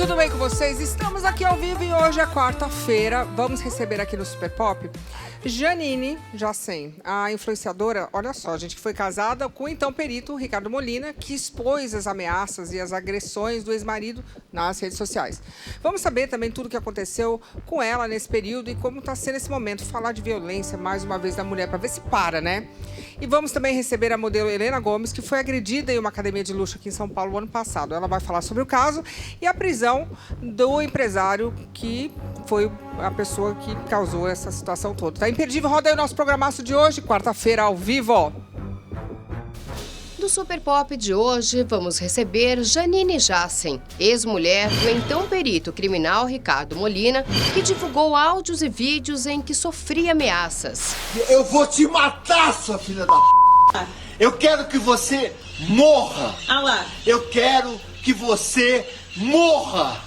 tudo bem com vocês? Estamos aqui ao vivo e hoje é quarta-feira. Vamos receber aqui no Super Pop Janine Jacen, a influenciadora, olha só, gente, que foi casada com o então perito Ricardo Molina, que expôs as ameaças e as agressões do ex-marido nas redes sociais. Vamos saber também tudo o que aconteceu com ela nesse período e como está sendo esse momento, falar de violência, mais uma vez, da mulher, para ver se para, né? E vamos também receber a modelo Helena Gomes, que foi agredida em uma academia de luxo aqui em São Paulo no ano passado. Ela vai falar sobre o caso e a prisão do empresário que foi a pessoa que causou essa situação toda. Tá imperdível, roda aí o nosso programaço de hoje, quarta-feira, ao vivo. No Super Pop de hoje, vamos receber Janine Jacen, ex-mulher do então perito criminal Ricardo Molina, que divulgou áudios e vídeos em que sofria ameaças. Eu vou te matar, sua filha da p***! Eu quero que você morra! Ah lá. Eu quero que você morra!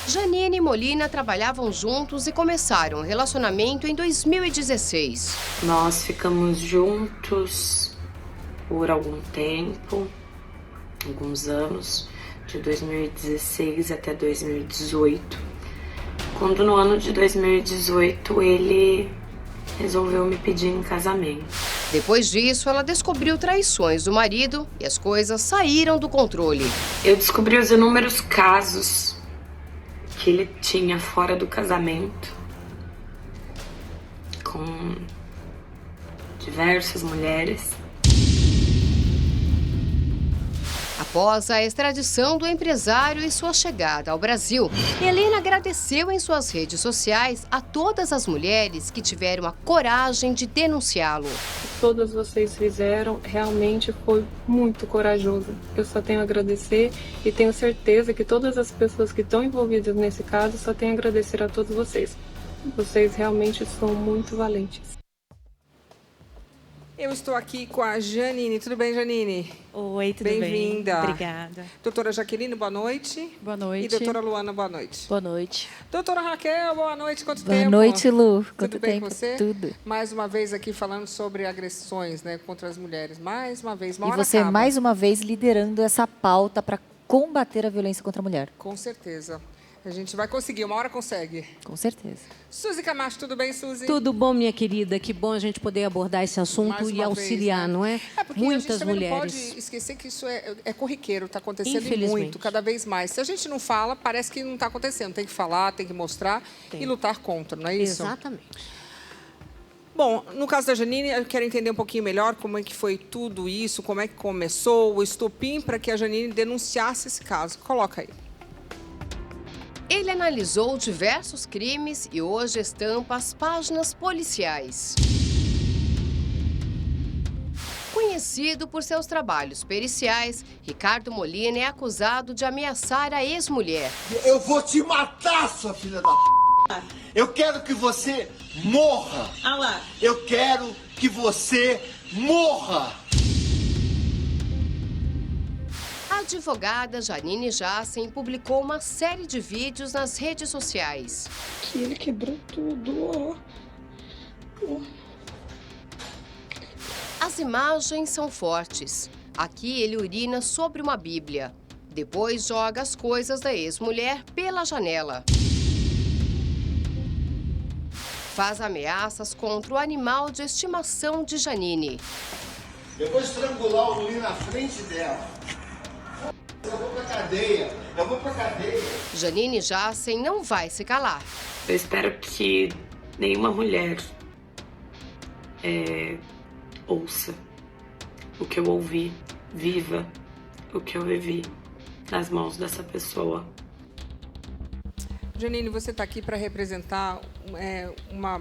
Janine e Molina trabalhavam juntos e começaram um relacionamento em 2016. Nós ficamos juntos por algum tempo, alguns anos, de 2016 até 2018. Quando no ano de 2018 ele resolveu me pedir em casamento. Depois disso, ela descobriu traições do marido e as coisas saíram do controle. Eu descobri os inúmeros casos que ele tinha fora do casamento, com diversas mulheres. Após a extradição do empresário e sua chegada ao Brasil, Helena agradeceu em suas redes sociais a todas as mulheres que tiveram a coragem de denunciá-lo. Todas vocês fizeram, realmente foi muito corajoso. Eu só tenho a agradecer e tenho certeza que todas as pessoas que estão envolvidas nesse caso só tenho a agradecer a todos vocês. Vocês realmente são muito valentes. Eu estou aqui com a Janine. Tudo bem, Janine? Oi, tudo bem? Bem-vinda. Obrigada. Doutora Jaqueline, boa noite. Boa noite. E doutora Luana, boa noite. Boa noite. Doutora Raquel, boa noite. Quanto Boa tempo? noite, Lu. Tudo Quanto bem tempo? com você? Tudo. Mais uma vez aqui falando sobre agressões, né, contra as mulheres. Mais uma vez, uma E hora você, acaba. mais uma vez, liderando essa pauta para combater a violência contra a mulher. Com certeza. A gente vai conseguir, uma hora consegue. Com certeza. Suzy Camacho, tudo bem, Suzy? Tudo bom, minha querida? Que bom a gente poder abordar esse assunto Mais e uma auxiliar, vez, né? não é? É, porque Muitas a gente também mulheres. não pode esquecer que isso é corriqueiro, está acontecendo e Infelizmente. muito, cada vez mais. Se a gente não fala, parece que não está acontecendo. Tem que falar, tem que mostrar e lutar contra, não é isso? Exatamente. Bom, no caso da Janine, eu quero entender um pouquinho melhor como é que foi tudo isso, como é que começou, o estopim para que a Janine denunciasse esse caso. Coloca aí. Ele analisou diversos crimes e hoje estampa as páginas policiais. Conhecido por seus trabalhos periciais, Ricardo Molina é acusado de ameaçar a ex-mulher. Eu vou te matar, sua filha da p***! Eu quero que você morra! Ah lá. Eu quero que você morra! A advogada Janine Jacen publicou uma série de vídeos nas redes sociais. Que ele quebrou tudo, ó. As imagens são fortes. Aqui ele urina sobre uma Bíblia. Depois joga as coisas da ex-mulher pela janela. Faz ameaças contra o animal de estimação de Janine. Eu vou estrangular o Luiz na frente dela. Eu vou pra cadeia. Eu vou pra cadeia. Janine Jacen não vai se calar. Eu espero que nenhuma mulher ouça o que eu ouvi, viva o que eu vivi nas mãos dessa pessoa. Janine, você está aqui para representar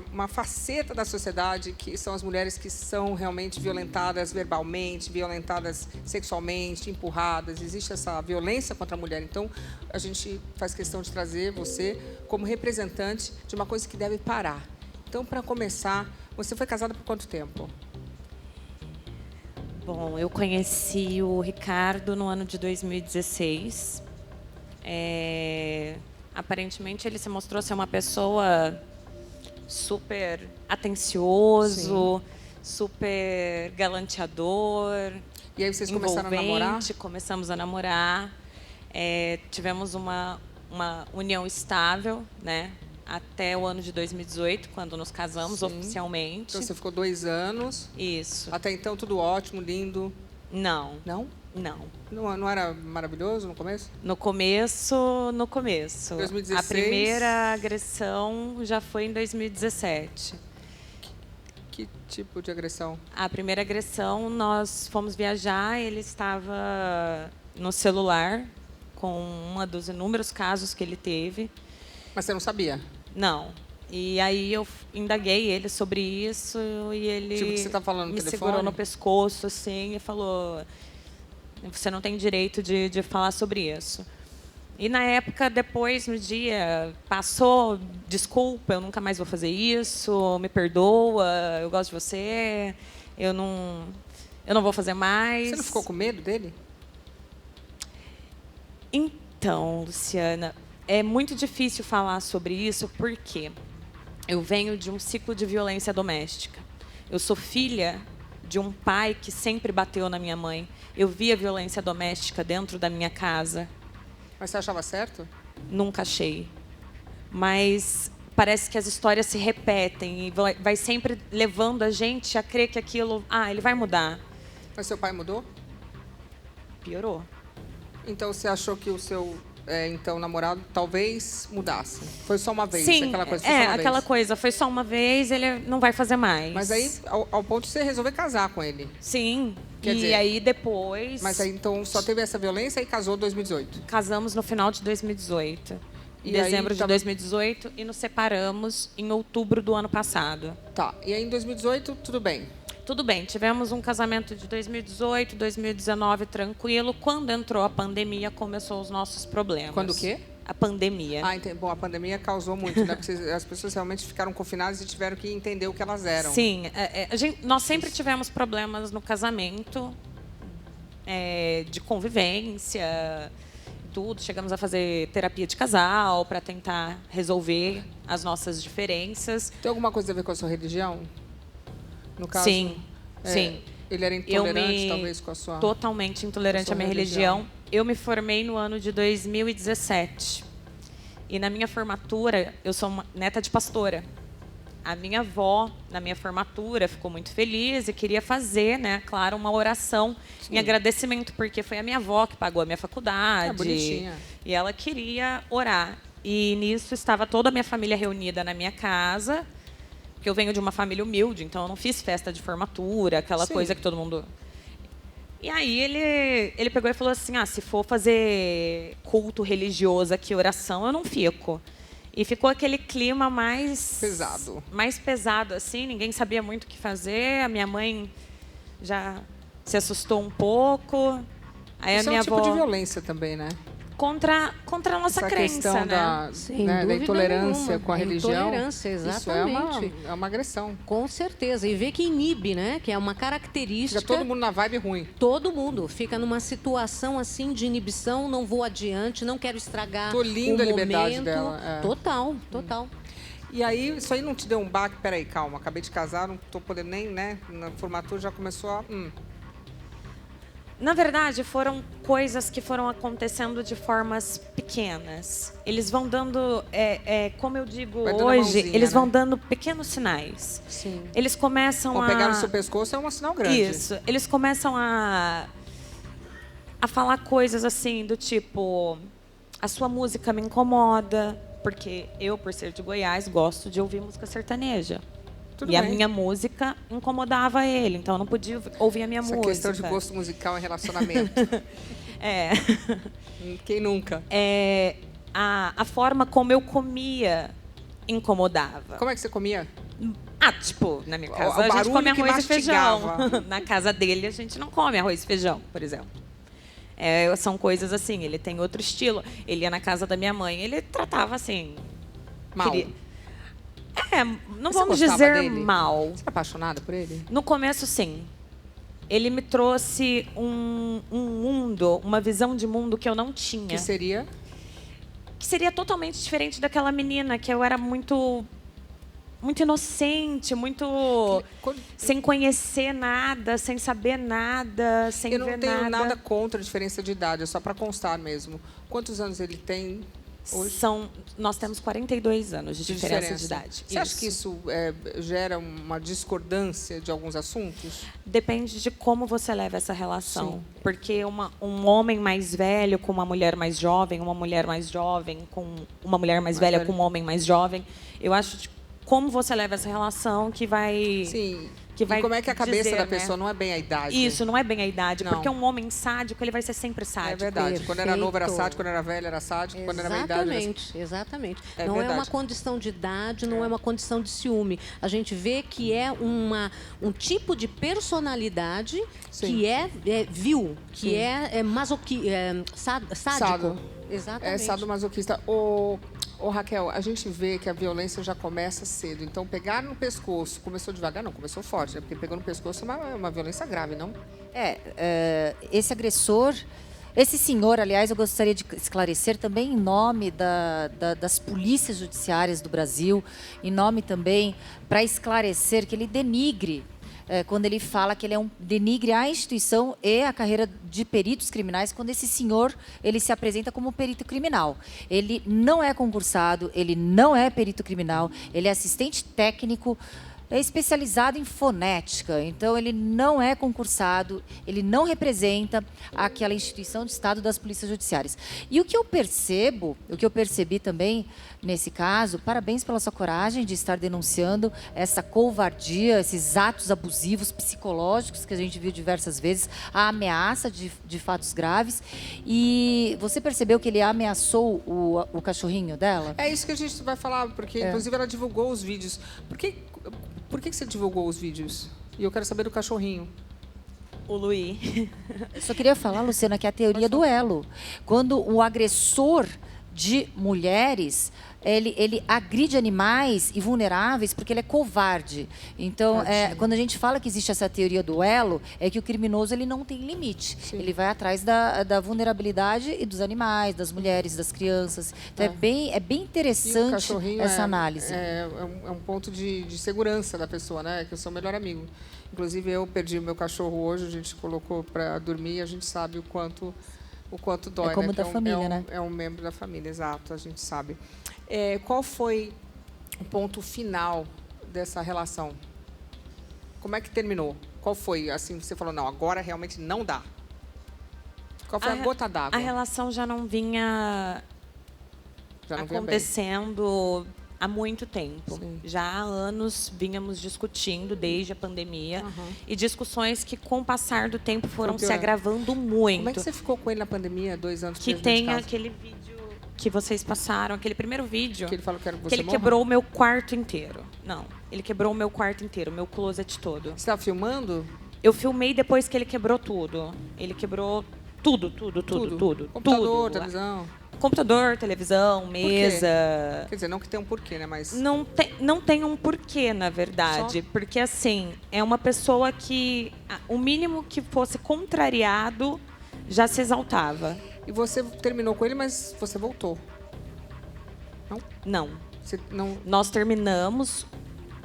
uma faceta da sociedade que são as mulheres que são realmente violentadas verbalmente, violentadas sexualmente, empurradas. Existe essa violência contra a mulher. Então, a gente faz questão de trazer você como representante de uma coisa que deve parar. Então, para começar, você foi casada por quanto tempo? Bom, eu conheci o Ricardo no ano de 2016. Aparentemente, ele se mostrou ser uma pessoa super atencioso, super galanteador. E aí vocês começaram a namorar? Começamos a namorar. Tivemos uma união estável, né? Até o ano de 2018, quando nos casamos oficialmente. Então você ficou 2 anos. Isso. Até então tudo ótimo, lindo. Não. Não? Não. Não era maravilhoso no começo? No começo. 2016. A primeira agressão já foi em 2017. Que tipo de agressão? A primeira agressão, nós fomos viajar, ele estava no celular com um dos inúmeros casos que ele teve. Mas você não sabia? Não. E aí eu indaguei ele sobre isso e ele Tipo, que você tá falando no me telefone? segurou no pescoço assim e falou: você não tem direito de falar sobre isso. E na época, depois, no dia, passou, desculpa, eu nunca mais vou fazer isso, me perdoa, eu gosto de você, eu não vou fazer mais. Você não ficou com medo dele? Então, Luciana, é muito difícil falar sobre isso porque eu venho de um ciclo de violência doméstica. Eu sou filha de um pai que sempre bateu na minha mãe. Eu via violência doméstica dentro da minha casa. Mas você achava certo? Nunca achei. Mas parece que as histórias se repetem e vai sempre levando a gente a crer que aquilo... ele vai mudar. Mas seu pai mudou? Piorou. Então você achou que o seu então namorado talvez mudasse? Foi só uma vez? Sim, aquela coisa, foi só uma aquela vez. coisa. Foi só uma vez, ele não vai fazer mais. Mas aí, ao ponto de você resolver casar com ele? Sim. Quer dizer, aí depois... Mas aí então só teve essa violência e casou em 2018? Casamos no final de 2018. Em E dezembro aí, de 2018 e nos separamos em outubro do ano passado. Tá. E aí em 2018, tudo bem? Tudo bem, tivemos um casamento de 2018, 2019 tranquilo. Quando entrou a pandemia, começou os nossos problemas. Quando o quê? A pandemia. Entendi. Bom, a pandemia causou muito, né? Porque as pessoas realmente ficaram confinadas e tiveram que entender o que elas eram. Sim, nós sempre tivemos problemas no casamento, de convivência, tudo. Chegamos a fazer terapia de casal para tentar resolver as nossas diferenças. Tem alguma coisa a ver com a sua religião? No caso, Sim, sim. Ele era intolerante, talvez, com a sua... Totalmente intolerante à minha religião. Eu me formei no ano de 2017. E na minha formatura, eu sou uma neta de pastora. A minha avó, na minha formatura, ficou muito feliz e queria fazer, né, claro, uma oração em agradecimento, porque foi a minha avó que pagou a minha faculdade. Bonitinha. E ela queria orar. E nisso estava toda a minha família reunida na minha casa, porque eu venho de uma família humilde, então eu não fiz festa de formatura, aquela coisa que todo mundo... E aí ele pegou e falou assim, se for fazer culto religioso aqui, oração, eu não fico. E ficou aquele clima mais pesado, assim, ninguém sabia muito o que fazer, a minha mãe já se assustou um pouco. Aí Isso a minha é um tipo avó... de violência também, né? Contra a nossa Essa crença, questão né? da intolerância nenhuma. com a religião. Intolerância, exatamente. Isso é uma agressão. Com certeza. E vê que inibe, né? Que é uma característica... Fica todo mundo na vibe ruim. Todo mundo. Fica numa situação assim de inibição, não vou adiante, não quero estragar Tô linda o a liberdade momento. dela. Total, total. E aí, isso aí não te deu um baque? Peraí, calma, acabei de casar, não tô podendo nem, né? Na formatura já começou a... Na verdade, foram coisas que foram acontecendo de formas pequenas. Eles vão dando, como eu digo hoje, eles vão dando pequenos sinais. Sim. Eles começam a... pegar no seu pescoço é um sinal grande. Isso. Eles começam a falar coisas assim, do tipo... A sua música me incomoda, porque eu, por ser de Goiás, gosto de ouvir música sertaneja. Tudo e bem. a minha música incomodava ele, então eu não podia ouvir a minha música. Essa questão de gosto musical em relacionamento. Quem nunca? A forma como eu comia incomodava. Como é que você comia? Tipo, na minha casa a gente come arroz e feijão. Na casa dele a gente não come arroz e feijão, por exemplo. São coisas assim, ele tem outro estilo. Ele ia na casa da minha mãe, ele tratava assim... Mal. Não Você vamos gostava dizer dele? mal. Você é apaixonada por ele? No começo, sim. Ele me trouxe um mundo, uma visão de mundo que eu não tinha. Que seria? Que seria totalmente diferente daquela menina, que eu era muito muito inocente, muito sem conhecer nada, sem saber nada, sem ver Eu nada. não tenho nada contra a diferença de idade, é só para constar mesmo. Quantos anos ele tem hoje? Nós temos 42 anos de diferença de idade. Você acha que isso gera uma discordância de alguns assuntos? Depende de como você leva essa relação. Sim. Porque um homem mais velho com uma mulher mais jovem, uma mulher mais jovem com uma mulher mais velha com um homem mais jovem, eu acho que como você leva essa relação que vai... Sim. Que vai e como é que a cabeça dizer, da né? pessoa não é bem a idade? Isso, não é bem a idade. Não. Porque um homem sádico, ele vai ser sempre sádico. É verdade. Perfeito. Quando era novo era sádico, quando era velho era sádico, quando era meia idade era... Exatamente. É Não é verdade. uma condição de idade, não é uma condição de ciúme. A gente vê que é um tipo de personalidade Sim. que é vil, que Sim. é sádico. Sado. Exatamente. É sadomasoquista. Ô, Raquel, a gente vê que a violência já começa cedo. Então, pegar no pescoço, começou devagar? Não, começou forte, né? Porque pegou no pescoço é uma violência grave, não? Esse agressor, esse senhor, aliás, eu gostaria de esclarecer também em nome das polícias judiciárias do Brasil, em nome também para esclarecer que ele denigre, quando ele fala que ele denigre a instituição e a carreira de peritos criminais, quando esse senhor ele se apresenta como perito criminal. Ele não é concursado, ele não é perito criminal, ele é assistente técnico, é especializado em fonética, então ele não é concursado, ele não representa aquela instituição de Estado das polícias judiciárias. E o que eu percebi também nesse caso, parabéns pela sua coragem de estar denunciando essa covardia, esses atos abusivos psicológicos que a gente viu diversas vezes, a ameaça de fatos graves. E você percebeu que ele ameaçou o cachorrinho dela? É isso que a gente vai falar, porque inclusive ela divulgou os vídeos. Por que você divulgou os vídeos? E eu quero saber do cachorrinho. O Luiz. Eu só queria falar, Luciana, que é a teoria do elo. Quando o agressor de mulheres, ele agride animais e vulneráveis porque ele é covarde. Então, quando a gente fala que existe essa teoria do elo, é que o criminoso ele não tem limite. Sim. Ele vai atrás da vulnerabilidade e dos animais, das mulheres, das crianças. Então, é bem E o interessante cachorrinho essa análise. É um ponto de segurança da pessoa, né? Que eu sou o melhor amigo. Inclusive, eu perdi o meu cachorro hoje, a gente colocou para dormir e a gente sabe o quanto dói. É como né? da família, né? É um membro da família, exato, a gente sabe. Qual foi o ponto final dessa relação? Como é que terminou? Qual foi? Assim, você falou, não, agora realmente não dá. Qual foi a gota d'água? A relação já não vinha Já não vinha bem. acontecendo há muito tempo. Sim. Já há anos vínhamos discutindo desde a pandemia Aham. e discussões que com o passar do tempo foram se piorando. agravando muito. Como é que você ficou com ele na pandemia, 2 anos Que preso dentro de tem casa? aquele vídeo que vocês passaram, aquele primeiro vídeo Que ele falou que era você que ele morra? quebrou o meu quarto inteiro. Não, ele quebrou o meu quarto inteiro, o meu closet todo. Você estava filmando? Eu filmei depois que ele quebrou tudo. Ele quebrou tudo. Computador, tudo. televisão. Computador, televisão, quê? mesa. Quer dizer, não que tem um porquê, né? Mas Não tem um porquê, na verdade. Porque, assim, é uma pessoa que o mínimo que fosse contrariado já se exaltava. E você terminou com ele, mas você voltou. Não. Você não. Nós terminamos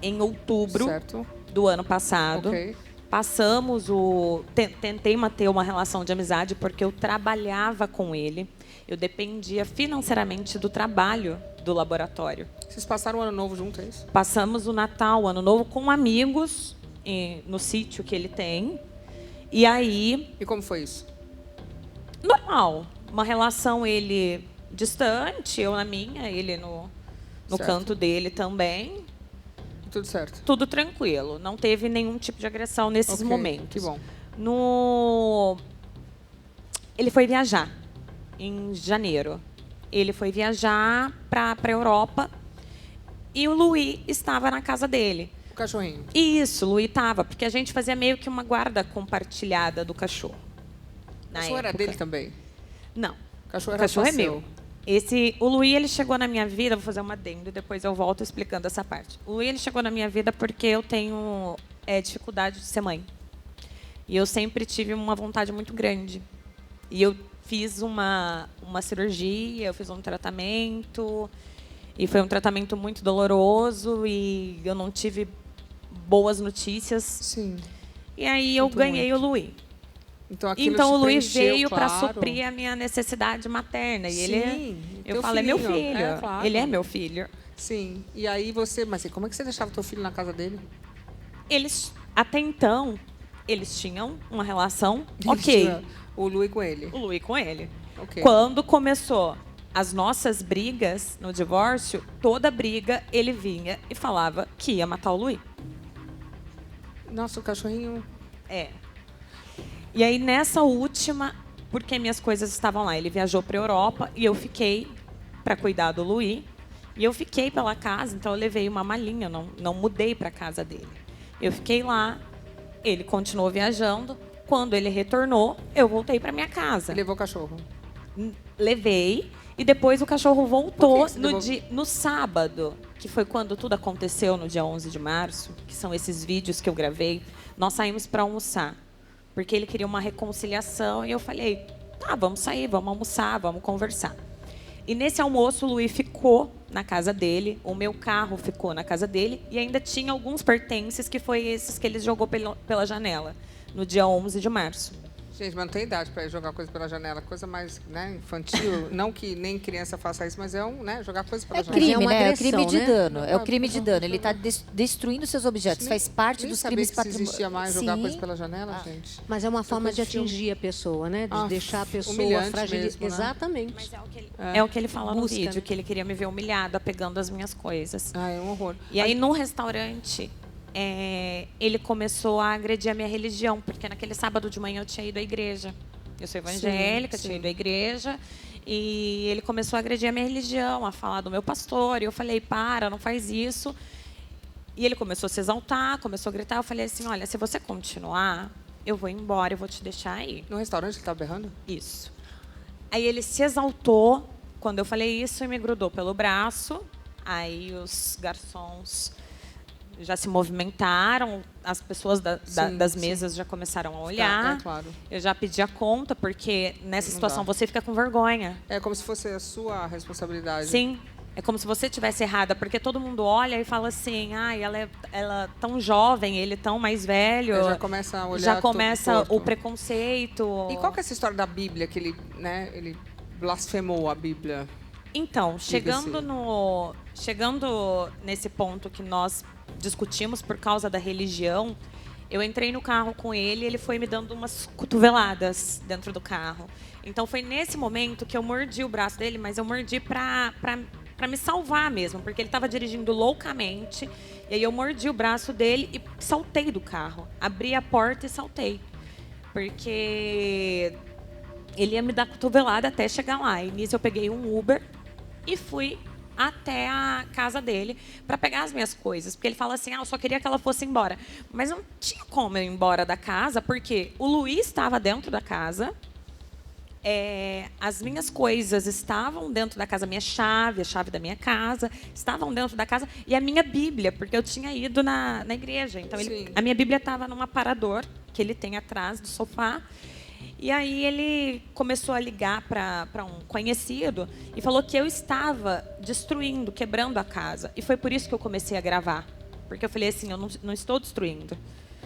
em outubro Certo. do ano passado. Ok. Passamos tentei manter uma relação de amizade porque eu trabalhava com ele. Eu dependia financeiramente do trabalho do laboratório. Vocês passaram o ano novo junto, é isso? Passamos o Natal, o Ano Novo com amigos no sítio que ele tem. E aí, E como foi isso? normal, uma relação ele distante, eu na minha, ele no Certo. canto dele também. Tudo certo. Tudo tranquilo, não teve nenhum tipo de agressão nesses Ok, momentos. Que bom. Ele foi viajar em janeiro. Ele foi viajar para a Europa e o Luiz estava na casa dele. O cachorrinho. Isso, o Luiz estava, porque a gente fazia meio que uma guarda compartilhada do cachorro. O Na cachorro era época. dele também? Não, O cachorro o era cachorro só é seu. meu. O Luiz, ele chegou na minha vida, vou fazer uma adendo e depois eu volto explicando essa parte. O Luiz, ele chegou na minha vida porque eu tenho dificuldade de ser mãe. E eu sempre tive uma vontade muito grande. E eu fiz uma cirurgia, eu fiz um tratamento. E foi um tratamento muito doloroso e eu não tive boas notícias. Sim. E aí eu ganhei o Luí. Então o Luí veio para suprir a minha necessidade materna. E Sim, eu falo, é meu filho. Claro. Ele é meu filho. Sim. E aí mas como é que você deixava o teu filho na casa dele? Eles, até então, eles tinham uma relação ok. O Luí com ele. O Luí com ele. Okay. Quando começou as nossas brigas no divórcio, toda briga ele vinha e falava que ia matar o Luí. Nossa, o cachorrinho... E aí, nessa última, porque minhas coisas estavam lá, ele viajou para a Europa e eu fiquei para cuidar do Luí. E eu fiquei pela casa, então eu levei uma malinha, não mudei para a casa dele. Eu fiquei lá, ele continuou viajando. Quando ele retornou, eu voltei para minha casa. Você levou o cachorro? Levei. E depois o cachorro voltou no sábado, que foi quando tudo aconteceu, no dia 11 de março, que são esses vídeos que eu gravei. Nós saímos para almoçar, porque ele queria uma reconciliação. E eu falei, tá, vamos sair, vamos almoçar, vamos conversar. E nesse almoço, o Luí ficou na casa dele, o meu carro ficou na casa dele, e ainda tinha alguns pertences, que foi esses que ele jogou pela janela, no dia 11 de março. Gente, mas não tem idade para jogar coisa pela janela, coisa mais, né, infantil. Não que nem criança faça isso, mas jogar coisa pela janela. Crime, agressão, é o crime de né? dano. É o crime de dano. Ele está destruindo seus objetos. Faz parte dos crimes patrimoniais. Não existia mais jogar coisa pela janela, gente. Mas é uma forma de atingir a pessoa, né? De deixar a pessoa fragilizada. Né? Exatamente. Mas é o que ele fala no vídeo, que ele queria me ver humilhada, pegando as minhas coisas. É um horror. E aí, no restaurante, ele começou a agredir a minha religião, porque naquele sábado de manhã eu tinha ido à igreja. Eu sou evangélica, tinha ido à igreja, e ele começou a agredir a minha religião, a falar do meu pastor, e eu falei, não faz isso. E ele começou a se exaltar, começou a gritar, eu falei assim, olha, se você continuar, eu vou embora, eu vou te deixar aí. No restaurante ele estava berrando? Isso. Aí ele se exaltou quando eu falei isso e me grudou pelo braço, aí os garçons já se movimentaram, as pessoas das mesas já começaram a olhar. Claro. Eu já pedi a conta, porque nessa situação você fica com vergonha. É como se fosse a sua responsabilidade. Sim, é como se você estivesse errada, porque todo mundo olha e fala assim, ela é tão jovem, ele tão mais velho. Já começa a olhar. Já começa o preconceito. E qual que é essa história da Bíblia, que ele blasfemou a Bíblia? Então, chegando nesse ponto que nós discutimos por causa da religião, eu entrei no carro com ele e ele foi me dando umas cotoveladas dentro do carro. Então foi nesse momento que eu mordi o braço dele, mas eu mordi para me salvar mesmo, porque ele estava dirigindo loucamente. E aí eu mordi o braço dele e saltei do carro. Abri a porta e saltei. Porque ele ia me dar cotovelada até chegar lá. E nisso eu peguei um Uber e fui até a casa dele para pegar as minhas coisas. Porque ele fala assim, eu só queria que ela fosse embora. Mas não tinha como eu ir embora da casa, porque o Luís estava dentro da casa, as minhas coisas estavam dentro da casa, a chave da minha casa, estavam dentro da casa, e a minha Bíblia, porque eu tinha ido na igreja. Então, a minha Bíblia estava num aparador que ele tem atrás do sofá. E aí ele começou a ligar para um conhecido e falou que eu estava destruindo, quebrando a casa. E foi por isso que eu comecei a gravar. Porque eu falei assim, eu não estou destruindo.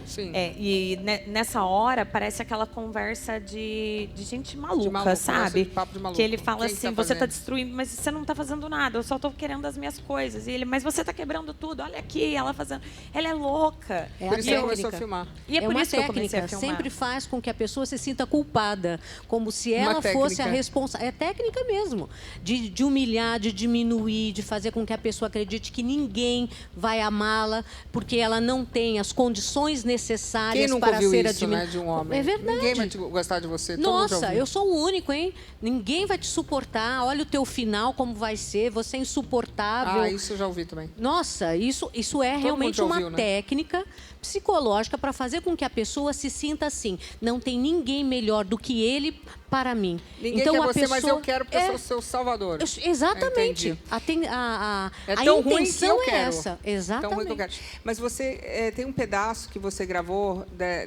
Sim. E nessa hora parece aquela conversa de gente maluca, sabe? Papo de maluco. Que ele fala Quem assim, você está destruindo, mas você não está fazendo nada, eu só estou querendo as minhas coisas. E ele, mas você está quebrando tudo, olha aqui, ela fazendo. Ela é louca. Por isso que começou a filmar. E por uma isso que eu comecei a técnica, filmar. sempre faz com que a pessoa se sinta culpada, como se ela fosse a responsável. É técnica mesmo, de humilhar, de diminuir, de fazer com que a pessoa acredite que ninguém vai amá-la, porque ela não tem as condições necessárias. Quem nunca para ouviu ser isso, né, de um homem? É verdade. Ninguém vai gostar de você. Nossa, eu sou o único, hein? Ninguém vai te suportar. Olha o teu final, como vai ser. Você é insuportável. Isso eu já ouvi também. Nossa, isso é realmente uma técnica psicológica para fazer com que a pessoa se sinta assim. Não tem ninguém melhor do que ele para mim. Ninguém quer você, mas eu quero porque eu sou seu salvador. Exatamente. A intenção é essa. Exatamente. Tão ruim que eu quero. Mas você tem um pedaço que você gravou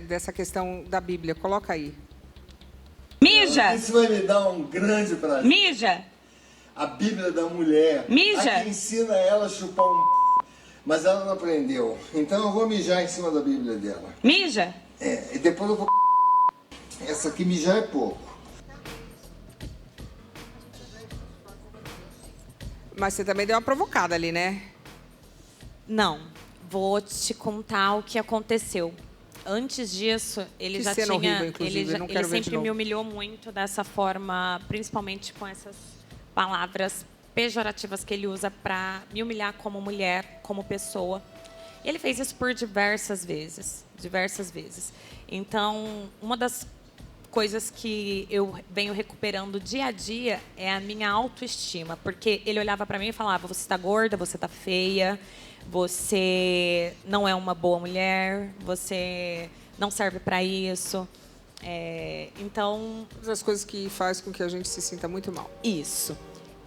dessa questão da Bíblia. Coloca aí. Mija! Isso vai me dar um grande prazer. Mija! a Bíblia da mulher. Mija! A que ensina ela a chupar mas ela não aprendeu. Então eu vou mijar em cima da Bíblia dela. Mija? E depois eu vou... Essa aqui mijar é pouco. Mas você também deu uma provocada ali, né? Não. Vou te contar o que aconteceu. Antes disso, ele que já cena tinha... horrível, inclusive. ele sempre me humilhou muito dessa forma, principalmente com essas palavras pejorativas que ele usa para me humilhar como mulher, como pessoa. E ele fez isso por diversas vezes. Então, uma das coisas que eu venho recuperando dia a dia é a minha autoestima. Porque ele olhava para mim e falava, você está gorda, você está feia, você não é uma boa mulher, você não serve para isso. Então... As coisas que faz com que a gente se sinta muito mal. Isso.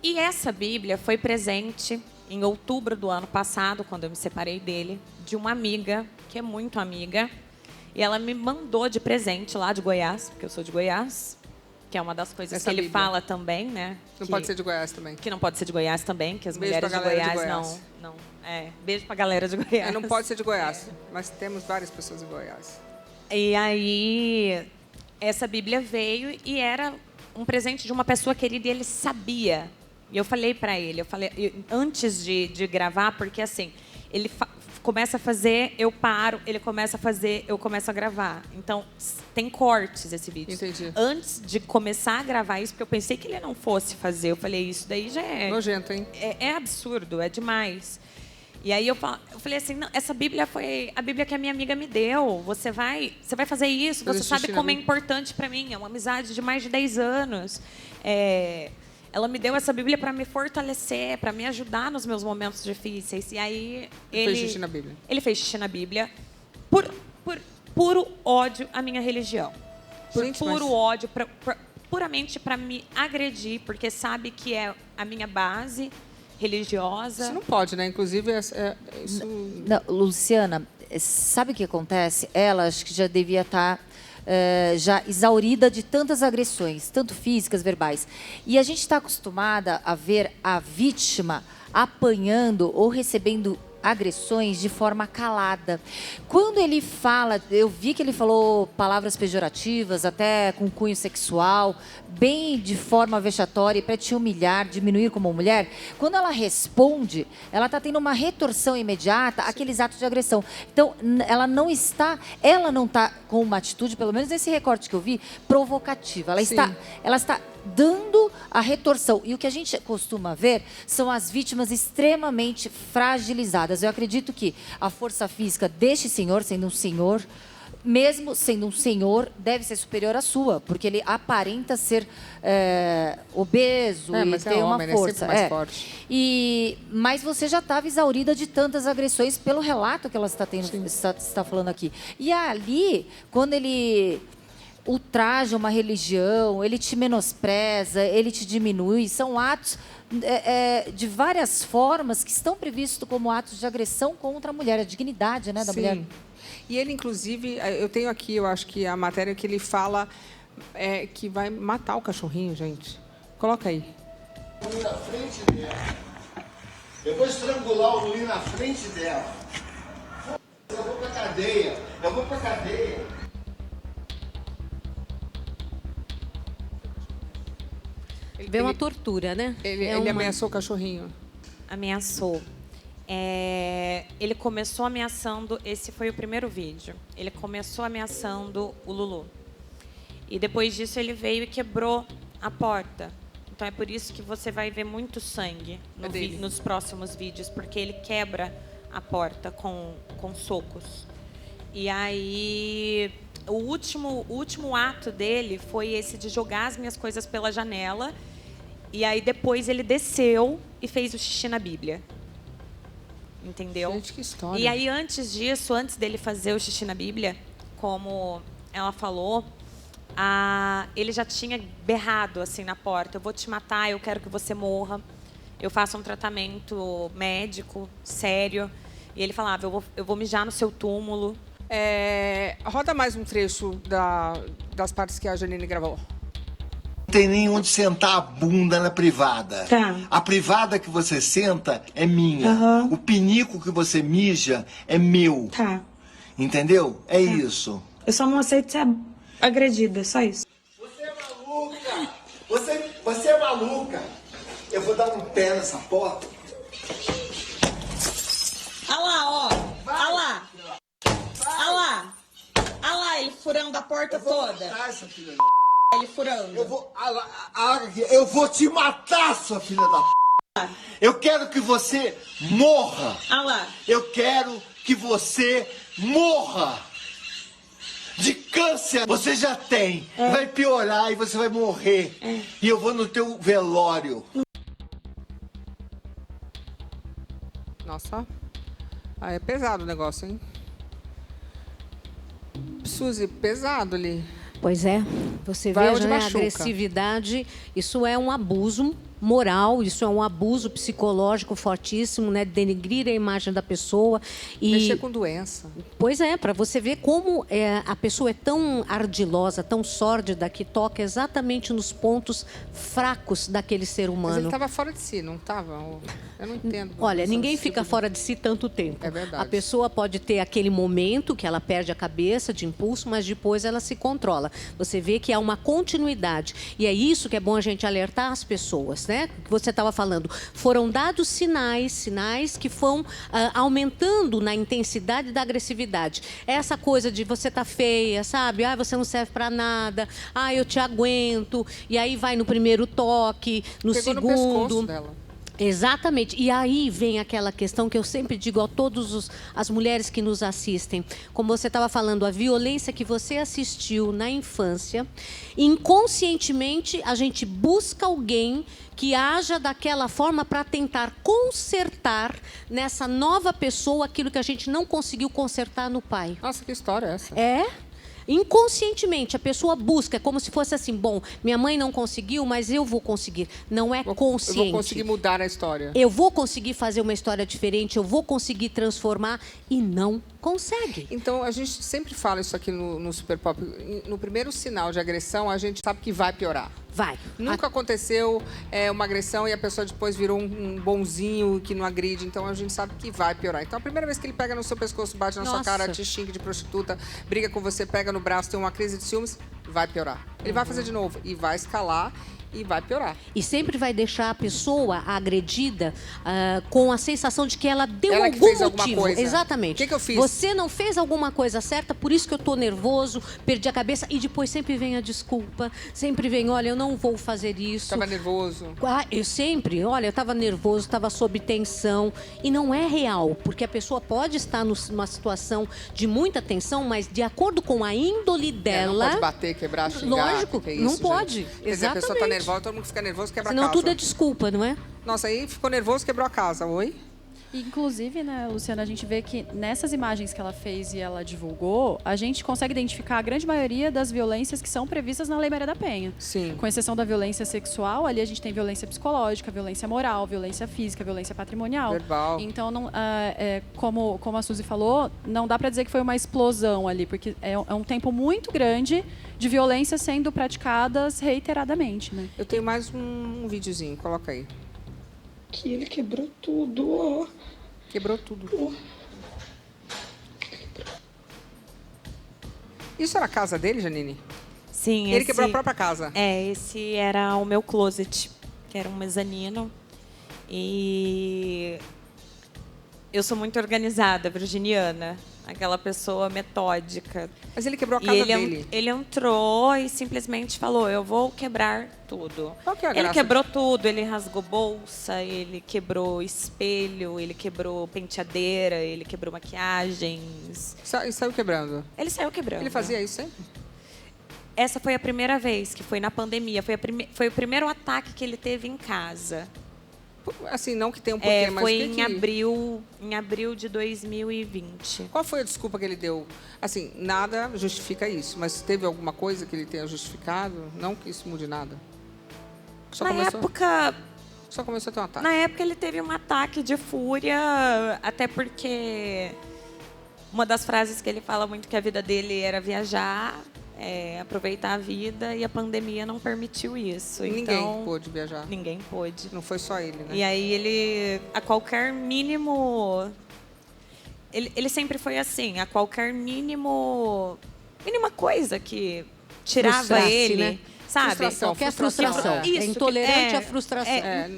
E essa Bíblia foi presente em outubro do ano passado, quando eu me separei dele, de uma amiga, que é muito amiga. E ela me mandou de presente lá de Goiás, porque eu sou de Goiás, que é uma das coisas essa que ele Bíblia fala também, né? Não pode ser de Goiás também. Que não pode ser de Goiás também, que as Beijo mulheres pra de galera Goiás, de Goiás. não. Beijo pra galera de Goiás. Não pode ser de Goiás, mas temos várias pessoas em Goiás. E aí, essa Bíblia veio e era um presente de uma pessoa querida e ele sabia. E eu falei para ele, antes de gravar, porque assim, ele começa a fazer, eu paro, ele começa a fazer, eu começo a gravar. Então, tem cortes esse vídeo. Entendi. Antes de começar a gravar isso, porque eu pensei que ele não fosse fazer, eu falei, isso daí já é... Nojento, hein? É absurdo, é demais. E aí eu falei assim, não, essa Bíblia foi a Bíblia que a minha amiga me deu. Você vai fazer isso, você sabe como é importante para mim. É uma amizade de mais de 10 anos. Ela me deu essa Bíblia para me fortalecer, para me ajudar nos meus momentos difíceis. E aí ele fez xixi na Bíblia. Ele fez xixi na Bíblia por puro ódio à minha religião. Ódio, puramente para me agredir, porque sabe que é a minha base religiosa. Isso não pode, né? Inclusive, isso... Não, Luciana, sabe o que acontece? Ela acho que já devia estar... já exaurida de tantas agressões, tanto físicas, verbais. E a gente está acostumada a ver a vítima apanhando ou recebendo agressões de forma calada. Quando ele fala, eu vi que ele falou palavras pejorativas, até com cunho sexual, bem de forma vexatória para te humilhar, diminuir como mulher. Quando ela responde, ela está tendo uma retorção imediata àqueles atos de agressão. Então, ela não está com uma atitude, pelo menos nesse recorte que eu vi, provocativa. Ela está dando a retorção. E o que a gente costuma ver são as vítimas extremamente fragilizadas. Eu acredito que a força física deste senhor, sendo um senhor, mesmo sendo um senhor, deve ser superior à sua, porque ele aparenta ser obeso e ter uma força. Mais forte. Mas você já estava exaurida de tantas agressões pelo relato que ela está tendo, está falando aqui. E ali, quando ele ultraja uma religião, ele te menospreza, ele te diminui, são atos de várias formas que estão previstos como atos de agressão contra a mulher, a dignidade, né, da mulher. E ele, inclusive, eu tenho aqui, eu acho que a matéria que ele fala que vai matar o cachorrinho, gente. Coloca aí. Na frente dela. Eu vou estrangular o Lulinha na frente dela. Eu vou pra cadeia. Vê uma tortura, né? Ele ameaçou o cachorrinho. Ameaçou. Ele começou ameaçando, esse foi o primeiro vídeo. Ele começou ameaçando o Lulu. E depois disso ele veio e quebrou a porta. Então é por isso que você vai ver muito sangue nos próximos vídeos, porque ele quebra a porta com socos. E aí o último ato dele foi esse de jogar as minhas coisas pela janela. E aí depois ele desceu e fez o xixi na Bíblia. Entendeu? Gente, que história. E aí antes disso, antes dele fazer o xixi na Bíblia, como ela falou, ele já tinha berrado assim na porta: eu vou te matar, eu quero que você morra, eu faço um tratamento médico sério. E ele falava: eu vou mijar no seu túmulo. Roda mais um trecho das partes que a Janine gravou. tem nem onde sentar a bunda na privada. Tá. A privada que você senta é minha. O pinico que você mija é meu. Tá. Entendeu? É isso. Eu só não aceito ser agredida, só isso. Você é maluca! Você é maluca! Eu vou dar um pé nessa porta. Olha lá, ó. Olha lá. Olha lá. Olha lá ele furando a porta toda. Essa filha Ele furando. eu vou te matar, sua filha da p. Eu quero que você morra. Olha lá. Eu quero que você morra. De câncer você já tem. Vai piorar e você vai morrer. E eu vou no teu velório. Nossa. Ah, é pesado o negócio, hein? Suzy, pesado ali. Pois é, você Vai veja, onde né, a machuca. agressividade, isso é um abuso moral, isso é um abuso psicológico fortíssimo, né? Denegrir a imagem da pessoa. E, mexer com doença. Pois é, para você ver como a pessoa é tão ardilosa, tão sórdida, que toca exatamente nos pontos fracos daquele ser Mas humano. ele estava fora de si, não estava? Eu não entendo. Olha, ninguém Esse fica tipo de- fora de si tanto tempo. É verdade. A pessoa pode ter aquele momento que ela perde a cabeça de impulso, mas depois ela se controla. Você vê que há uma continuidade. E é isso que é bom a gente alertar as pessoas, né? Que você estava falando. Foram dados sinais que vão aumentando na intensidade da agressividade. Essa coisa de você tá feia, sabe? Ah, você não serve para nada. Ah, eu te aguento. E aí vai no primeiro toque, no Pegou segundo. no pescoço dela. Exatamente. E aí vem aquela questão que eu sempre digo a todas as mulheres que nos assistem. Como você estava falando, a violência que você assistiu na infância, inconscientemente a gente busca alguém que haja daquela forma para tentar consertar nessa nova pessoa aquilo que a gente não conseguiu consertar no pai. Nossa, que história é essa? É? Inconscientemente, a pessoa busca, é como se fosse assim, bom, minha mãe não conseguiu, mas eu vou conseguir. Não é consciente. Eu vou conseguir mudar a história. Eu vou conseguir fazer uma história diferente, eu vou conseguir transformar e não consegue. Então, a gente sempre fala isso aqui no Super Pop. No primeiro sinal de agressão, a gente sabe que vai piorar. Vai. Nunca aconteceu uma agressão e a pessoa depois virou um bonzinho que não agride. Então, a gente sabe que vai piorar. Então, a primeira vez que ele pega no seu pescoço, bate na sua Nossa. cara, te xinga de prostituta, briga com você, pega no braço, tem uma crise de ciúmes, vai piorar. Ele vai fazer de novo e vai escalar e vai piorar. E sempre vai deixar a pessoa agredida com a sensação de que ela deu Ela que algum fez alguma motivo. coisa. Exatamente. O que eu fiz? Você não fez alguma coisa certa, por isso que eu tô nervoso, perdi a cabeça. E depois sempre vem a desculpa. Sempre vem, olha, eu não vou fazer isso. Estava nervoso. Ah, eu sempre, olha, eu estava nervoso, estava sob tensão. E não é real, porque a pessoa pode estar numa situação de muita tensão, mas de acordo com a índole dela... Não pode bater, quebrar, xingar. Lógico, que é isso, não gente? pode. Quer dizer, a pessoa está Exatamente. nervosa, todo mundo fica nervoso, quebra a Senão casa. tudo é desculpa, não é? Nossa, aí ficou nervoso, quebrou a casa. Oi? Inclusive, né, Luciana, a gente vê que nessas imagens que ela fez e ela divulgou, a gente consegue identificar a grande maioria das violências que são previstas na Lei Maria da Penha. Sim. Com exceção da violência sexual, ali a gente tem violência psicológica, violência moral, violência física, violência patrimonial. Verbal. Então, não, como a Suzy falou, não dá para dizer que foi uma explosão ali, porque é um tempo muito grande de violência sendo praticadas reiteradamente, né? Eu tenho mais um videozinho, coloca aí. Que ele quebrou tudo, ó. Quebrou tudo. Isso era a casa dele, Janine? Sim, Ele quebrou a própria casa. Esse era o meu closet, que era um mezanino. E eu sou muito organizada, virginiana. Aquela pessoa metódica. Mas ele quebrou a E casa ele, dele. ele entrou e simplesmente falou, eu vou quebrar tudo. Qual que é a Ele graça? quebrou tudo, ele rasgou bolsa, ele quebrou espelho, ele quebrou penteadeira, ele quebrou maquiagens. E saiu quebrando. Ele saiu quebrando. Ele fazia isso sempre? Essa foi a primeira vez, que foi na pandemia. Foi o primeiro ataque que ele teve em casa. Assim, não que tenha um porquê, mas Foi o que em abril de 2020. Qual foi a desculpa que ele deu? Assim, nada justifica isso, mas teve alguma coisa que ele tenha justificado? Não que isso mude nada. Só começou a ter um ataque. Na época ele teve um ataque de fúria, até porque uma das frases que ele fala muito que a vida dele era viajar, aproveitar a vida e a pandemia não permitiu isso. Ninguém pôde viajar. Ninguém pôde. Não foi só ele, né? E aí ele, a qualquer mínimo... Ele sempre foi assim, a qualquer mínima coisa que tirava ele... né? Sabe? Qualquer frustração. Isso, é intolerante à frustração.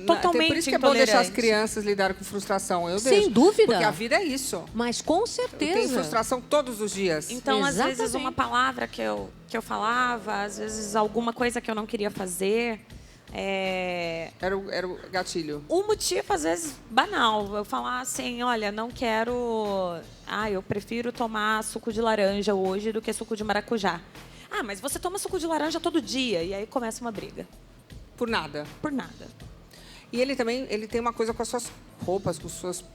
Totalmente por isso que é bom deixar as crianças lidarem com frustração. Eu Sem deixo. dúvida. Porque a vida é isso. Mas com certeza. Tem frustração todos os dias. Então, Exatamente. às vezes, uma palavra que eu falava, às vezes, alguma coisa que eu não queria fazer... Era o gatilho. Um motivo, às vezes, banal. Eu falar assim, olha, não quero... eu prefiro tomar suco de laranja hoje do que suco de maracujá. Mas você toma suco de laranja todo dia. E aí começa uma briga. Por nada. Por nada. E ele também tem uma coisa com as suas roupas, com suas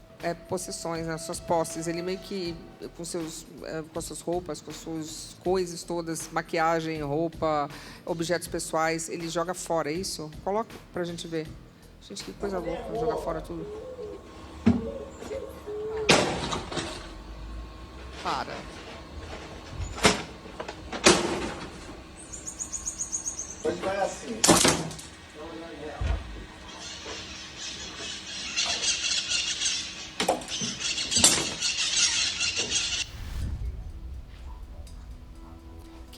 possessões, né, suas posses. Ele meio que, com as suas roupas, com as suas coisas todas, maquiagem, roupa, objetos pessoais, ele joga fora, é isso? Coloca pra gente ver. Gente, que coisa louca, jogar fora tudo. Para. Hoje vai assim.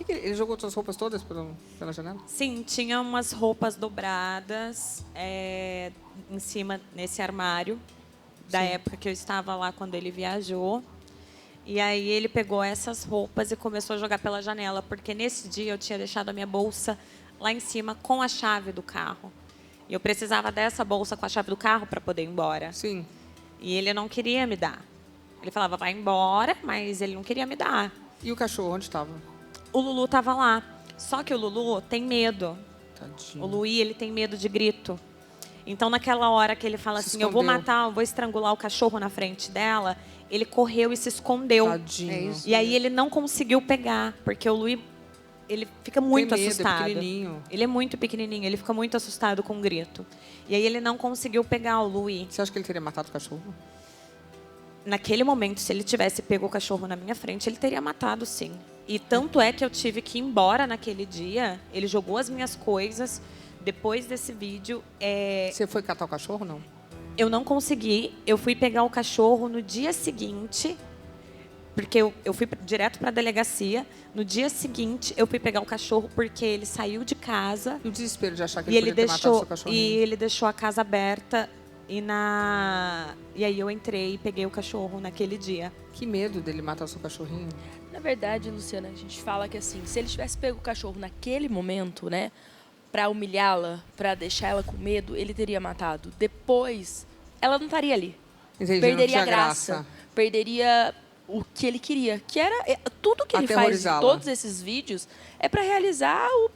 Ele jogou suas roupas todas pela janela? Sim, tinha umas roupas dobradas em cima, nesse armário, da época que eu estava lá quando ele viajou. E aí ele pegou essas roupas e começou a jogar pela janela, porque nesse dia eu tinha deixado a minha bolsa lá em cima com a chave do carro. E eu precisava dessa bolsa com a chave do carro para poder ir embora. Sim. E ele não queria me dar. Ele falava, vai embora, mas ele não queria me dar. E o cachorro, onde estava? O Lulu estava lá. Só que o Lulu tem medo. Tadinho. O Luí, ele tem medo de grito. Então, naquela hora que ele fala assim, eu vou matar, eu vou estrangular o cachorro na frente dela, ele correu e se escondeu. Tadinho. E aí ele não conseguiu pegar, porque o Luí, ele fica muito assustado. É pequenininho. Ele é muito pequenininho, ele fica muito assustado com o grito. E aí ele não conseguiu pegar o Luí. Você acha que ele teria matado o cachorro? Naquele momento, se ele tivesse pego o cachorro na minha frente, ele teria matado, sim. E tanto é que eu tive que ir embora naquele dia. Ele jogou as minhas coisas. Depois desse vídeo... Você foi catar o cachorro, não? Eu não consegui. Eu fui pegar o cachorro no dia seguinte, porque eu fui direto para a delegacia. No dia seguinte, eu fui pegar o cachorro porque ele saiu de casa. E o desespero de achar que ele podia ter matado o seu cachorrinho. E ele deixou a casa aberta. E aí eu entrei e peguei o cachorro naquele dia. Que medo dele matar o seu cachorrinho. Na verdade, Luciana, a gente fala que assim, se ele tivesse pego o cachorro naquele momento, né, pra humilhá-la, pra deixar ela com medo, ele teria matado. Depois, ela não estaria ali. Entendi, perderia a graça. Perderia o que ele queria. Que era tudo que ele faz em todos esses vídeos é pra realizar o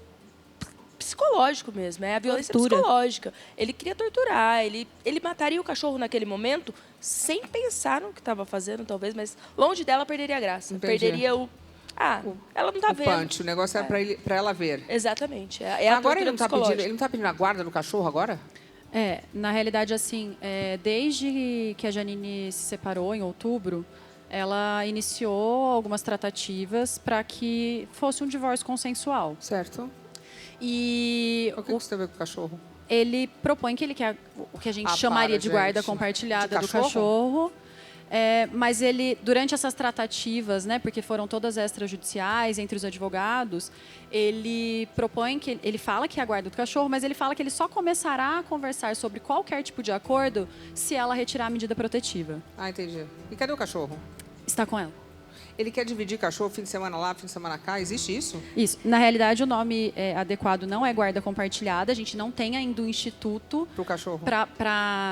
psicológico mesmo, é a violência psicológica. Ele queria torturar, ele mataria o cachorro naquele momento sem pensar no que estava fazendo, talvez, mas longe dela perderia a graça. Entendi. Perderia ela não tá vendo. Punch, o negócio é pra ela ver. Exatamente. É a agora tortura ele não tá pedindo a guarda do cachorro agora? Na realidade, assim, desde que a Janine se separou em outubro, ela iniciou algumas tratativas para que fosse um divórcio consensual. Certo. E o que você tem a ver com o cachorro? Ele propõe que ele quer o que a gente chamaria de guarda compartilhada do cachorro. Mas ele, durante essas tratativas, né, porque foram todas extrajudiciais entre os advogados, ele propõe que ele fala que é a guarda do cachorro, mas ele fala que ele só começará a conversar sobre qualquer tipo de acordo se ela retirar a medida protetiva. Ah, entendi. E cadê o cachorro? Está com ela. Ele quer dividir cachorro fim de semana lá, fim de semana cá? Existe isso? Isso. Na realidade, o nome adequado não é guarda compartilhada. A gente não tem ainda um instituto... Para o cachorro?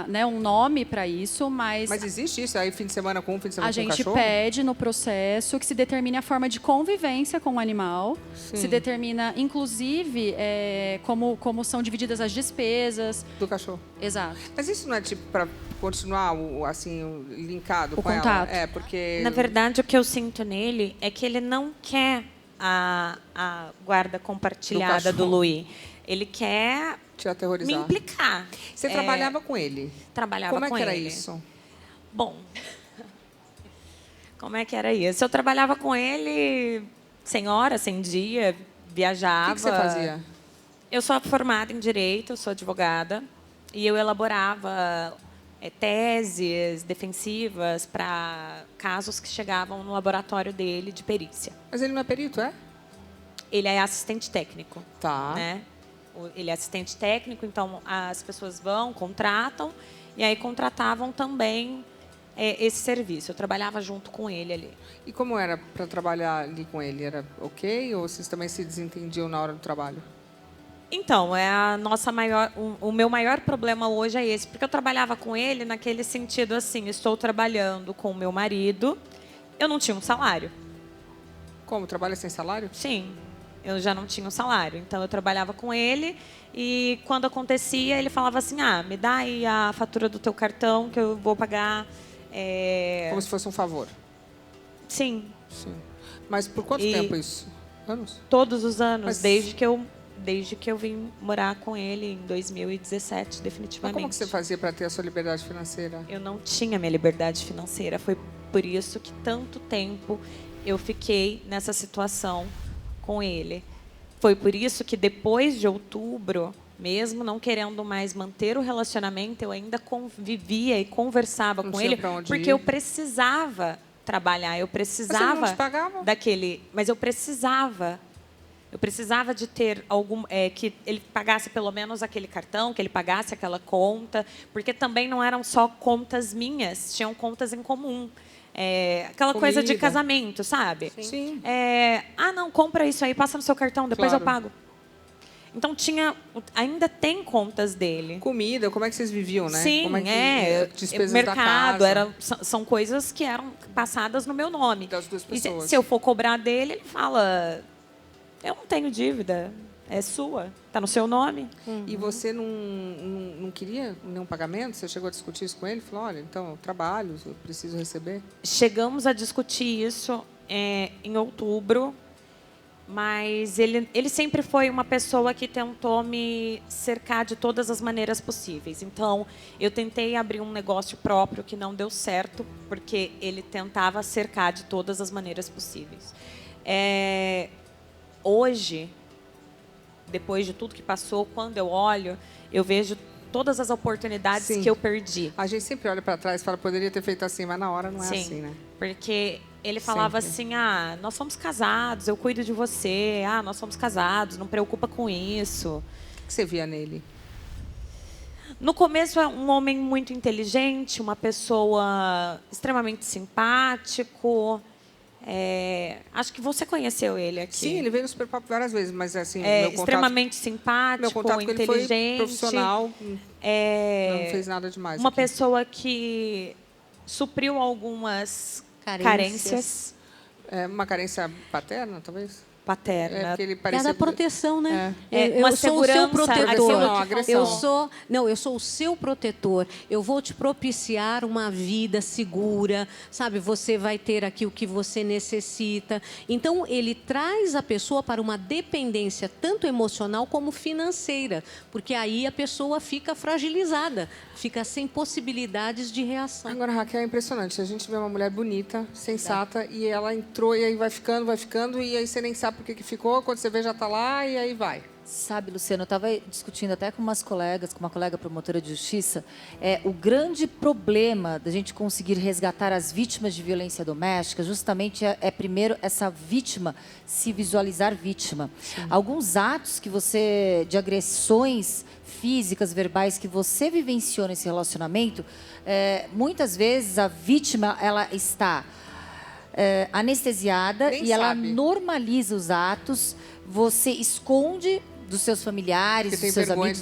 Né, um nome para isso, mas... Mas existe isso? Aí fim de semana com um, fim de semana com o cachorro? A gente pede no processo que se determine a forma de convivência com o animal. Sim. Se determina, inclusive, como são divididas as despesas. Do cachorro. Exato. Mas isso não é tipo para continuar assim, linkado com contato. Ela? Porque... Na verdade, o que eu sinto nele é que ele não quer a guarda compartilhada do Luí. Ele quer te aterrorizar. Me implicar. Você trabalhava com ele? Trabalhava com ele. Como é que era isso? Bom, como é que era isso? Eu trabalhava com ele sem hora, sem dia, viajava. O que você fazia? Eu sou formada em Direito, eu sou advogada, e eu elaborava teses defensivas para casos que chegavam no laboratório dele de perícia. Mas ele não é perito, é? Ele é assistente técnico. Tá. Né? Ele é assistente técnico, então as pessoas vão, contratam, e aí contratavam também esse serviço. Eu trabalhava junto com ele ali. E como era para trabalhar ali com ele? Era ok? Ou vocês também se desentendiam na hora do trabalho? Então, o meu maior problema hoje é esse, porque eu trabalhava com ele naquele sentido assim, estou trabalhando com o meu marido, eu não tinha um salário. Como? Trabalha sem salário? Sim, eu já não tinha um salário. Então, eu trabalhava com ele e quando acontecia, ele falava assim, me dá aí a fatura do teu cartão que eu vou pagar. Como se fosse um favor? Sim. Mas por quanto tempo isso? Anos? Todos os anos, desde que eu vim morar com ele em 2017, definitivamente. Mas como que você fazia para ter a sua liberdade financeira? Eu não tinha minha liberdade financeira. Foi por isso que tanto tempo eu fiquei nessa situação com ele. Foi por isso que depois de outubro, mesmo não querendo mais manter o relacionamento, eu ainda convivia e conversava com ele, porque eu precisava trabalhar, eu precisava. Mas você não te pagava? Mas eu precisava. Eu precisava de ter que ele pagasse pelo menos aquele cartão, que ele pagasse aquela conta, porque também não eram só contas minhas, tinham contas em comum. Aquela coisa de casamento, sabe? Sim. Não, compra isso aí, passa no seu cartão, depois eu pago. Então ainda tem contas dele. Comida, como é que vocês viviam, né? Sim, como despesas mercado, da casa. são coisas que eram passadas no meu nome. Das duas pessoas. E se eu for cobrar dele, ele fala, eu não tenho dívida, é sua, está no seu nome. E você não queria nenhum pagamento? Você chegou a discutir isso com ele? Falou, olha, então, eu trabalho, eu preciso receber? Chegamos a discutir isso em outubro, mas ele sempre foi uma pessoa que tentou me cercar de todas as maneiras possíveis. Então, eu tentei abrir um negócio próprio que não deu certo, porque ele tentava cercar de todas as maneiras possíveis. Hoje, depois de tudo que passou, quando eu olho, eu vejo todas as oportunidades que eu perdi. A gente sempre olha para trás e fala, poderia ter feito assim, mas na hora não é assim, né? Porque ele falava assim, nós somos casados, eu cuido de você, nós somos casados, não preocupa com isso. O que você via nele? No começo, é um homem muito inteligente, uma pessoa extremamente simpático. Acho que você conheceu ele aqui. Sim, ele veio no Super Pop várias vezes, mas assim, extremamente simpático, meu contato inteligente, com ele foi profissional, não fez nada demais. Uma pessoa que supriu algumas carências. Uma carência paterna, talvez? Paterna. Porque ele parecia... da proteção, né? Uma eu sou o seu protetor. Agressão. Eu sou o seu protetor. Eu vou te propiciar uma vida segura, sabe? Você vai ter aqui o que você necessita. Então, ele traz a pessoa para uma dependência tanto emocional como financeira, porque aí a pessoa fica fragilizada, fica sem possibilidades de reação. Agora, Raquel, é impressionante. A gente vê uma mulher bonita, sensata, e ela entrou e aí vai ficando, e aí você nem sabe por que ficou, quando você vê já está lá e aí vai. Sabe, Luciano, eu estava discutindo até com umas colegas, com uma colega promotora de justiça, o grande problema da gente conseguir resgatar as vítimas de violência doméstica justamente primeiro, essa vítima se visualizar vítima. Sim. Alguns atos de agressões físicas, verbais, que você vivenciou nesse relacionamento, muitas vezes a vítima, ela está... anestesiada e ela normaliza os atos, você esconde dos seus familiares, dos seus amigos,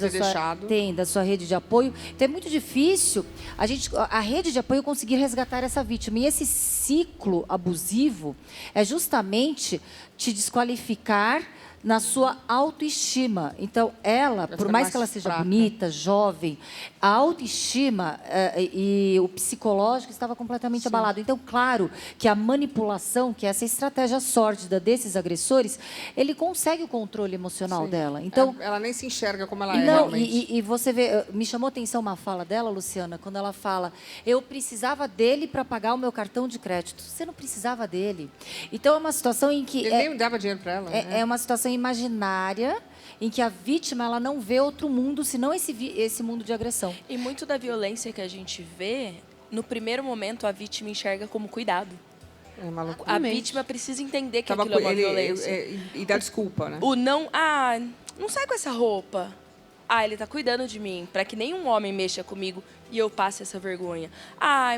da sua rede de apoio. Então é muito difícil a rede de apoio conseguir resgatar essa vítima. E esse ciclo abusivo é justamente te desqualificar na sua autoestima. Então, ela, por mais que ela seja bonita, jovem, a autoestima e o psicológico estava completamente abalado. Então, claro que a manipulação, que é essa estratégia sórdida desses agressores, ele consegue o controle emocional dela. Então, ela nem se enxerga como ela é, realmente. E você vê, me chamou a atenção uma fala dela, Luciana, quando ela fala, eu precisava dele para pagar o meu cartão de crédito. Você não precisava dele. Então, é uma situação em que... Ele nem dava dinheiro para ela. É uma situação imaginária em que a vítima ela não vê outro mundo senão esse mundo de agressão. E muito da violência que a gente vê, no primeiro momento a vítima enxerga como cuidado. A vítima precisa entender que aquilo é uma violência. E dá desculpa, né? O não, não sai com essa roupa. Ele tá cuidando de mim, para que nenhum homem mexa comigo e eu passe essa vergonha.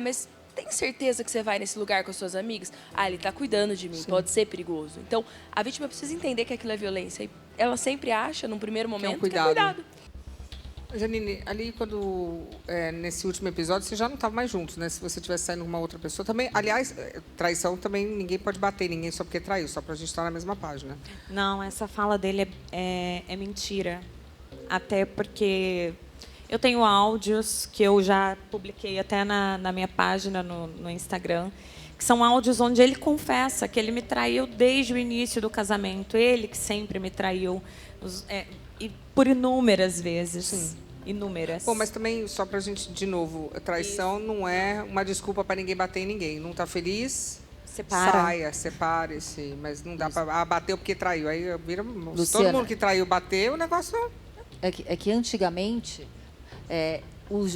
Mas tem certeza que você vai nesse lugar com as suas amigas? Ele tá cuidando de mim, pode ser perigoso. Então, a vítima precisa entender que aquilo é violência. E ela sempre acha, num primeiro momento, que é cuidado. Janine, ali quando, nesse último episódio, você já não estava mais juntos, né? Se você tivesse saindo com uma outra pessoa também. Aliás, traição também, ninguém pode bater ninguém só porque traiu, só pra gente estar na mesma página. Não, essa fala dele é mentira. Até porque eu tenho áudios que eu já publiquei até na minha página no Instagram, que são áudios onde ele confessa que ele me traiu desde o início do casamento. Ele que sempre me traiu, e por inúmeras vezes. Sim. Inúmeras. Bom, mas também, só pra gente, de novo, a traição não é uma desculpa para ninguém bater em ninguém. Não tá feliz? Saia, separe-se. Mas não dá para bater porque traiu. Aí vira... Se todo mundo que traiu bater, o negócio... É que antigamente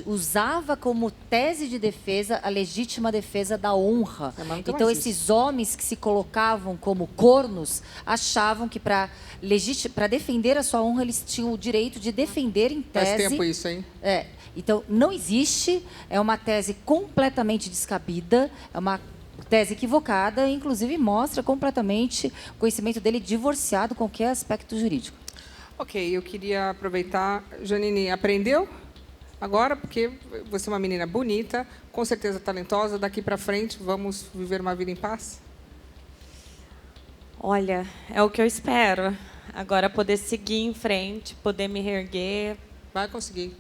usava como tese de defesa a legítima defesa da honra. Então, esses homens que se colocavam como cornos achavam que para defender a sua honra, eles tinham o direito de defender em tese... Faz tempo isso, hein? Então, não existe, é uma tese completamente descabida, é uma tese equivocada, e inclusive mostra completamente o conhecimento dele divorciado com qualquer aspecto jurídico. Ok, eu queria aproveitar... Janine, aprendeu? Agora, porque você é uma menina bonita, com certeza talentosa, daqui para frente, vamos viver uma vida em paz? Olha, é o que eu espero. Agora, poder seguir em frente, poder me reerguer. Vai conseguir.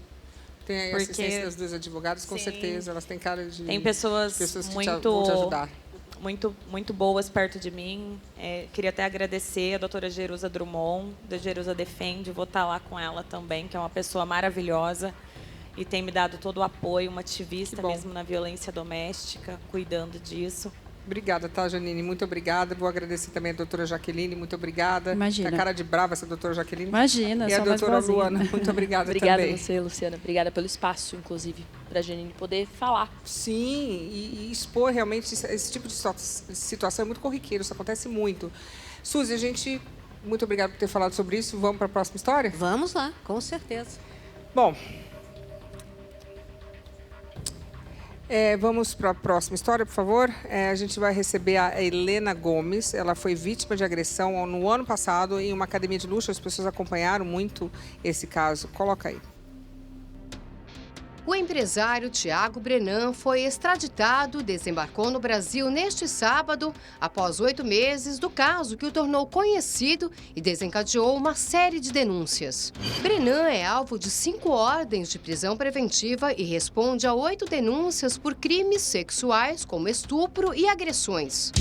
Tem aí a assistência das duas advogadas, com certeza. Elas têm cara de... Tem pessoas que vão te ajudar. Muito boas perto de mim. Queria até agradecer a doutora Jerusa Drummond, da Jerusa Defende. Vou estar lá com ela também, que é uma pessoa maravilhosa e tem me dado todo o apoio, uma ativista mesmo na violência doméstica, cuidando disso. Obrigada, tá, Janine? Muito obrigada. Vou agradecer também a doutora Jaqueline, muito obrigada. Imagina. Tem a cara de brava essa doutora Jaqueline. Imagina, e a doutora Luana, muito obrigada também. Obrigada a você, Luciana. Obrigada pelo espaço, inclusive, para a Janine poder falar. Sim, e expor realmente esse tipo de situação é muito corriqueiro, isso acontece muito. Suzy, a gente... Muito obrigada por ter falado sobre isso. Vamos para a próxima história? Vamos lá, com certeza. Bom... vamos para a próxima história, por favor. A gente vai receber a Helena Gomes. Ela foi vítima de agressão no ano passado em uma academia de luxo. As pessoas acompanharam muito esse caso. Coloca aí. O empresário Tiago Brenan foi extraditado e desembarcou no Brasil neste sábado, após 8 meses do caso que o tornou conhecido e desencadeou uma série de denúncias. Brenan é alvo de 5 ordens de prisão preventiva e responde a 8 denúncias por crimes sexuais, como estupro e agressões.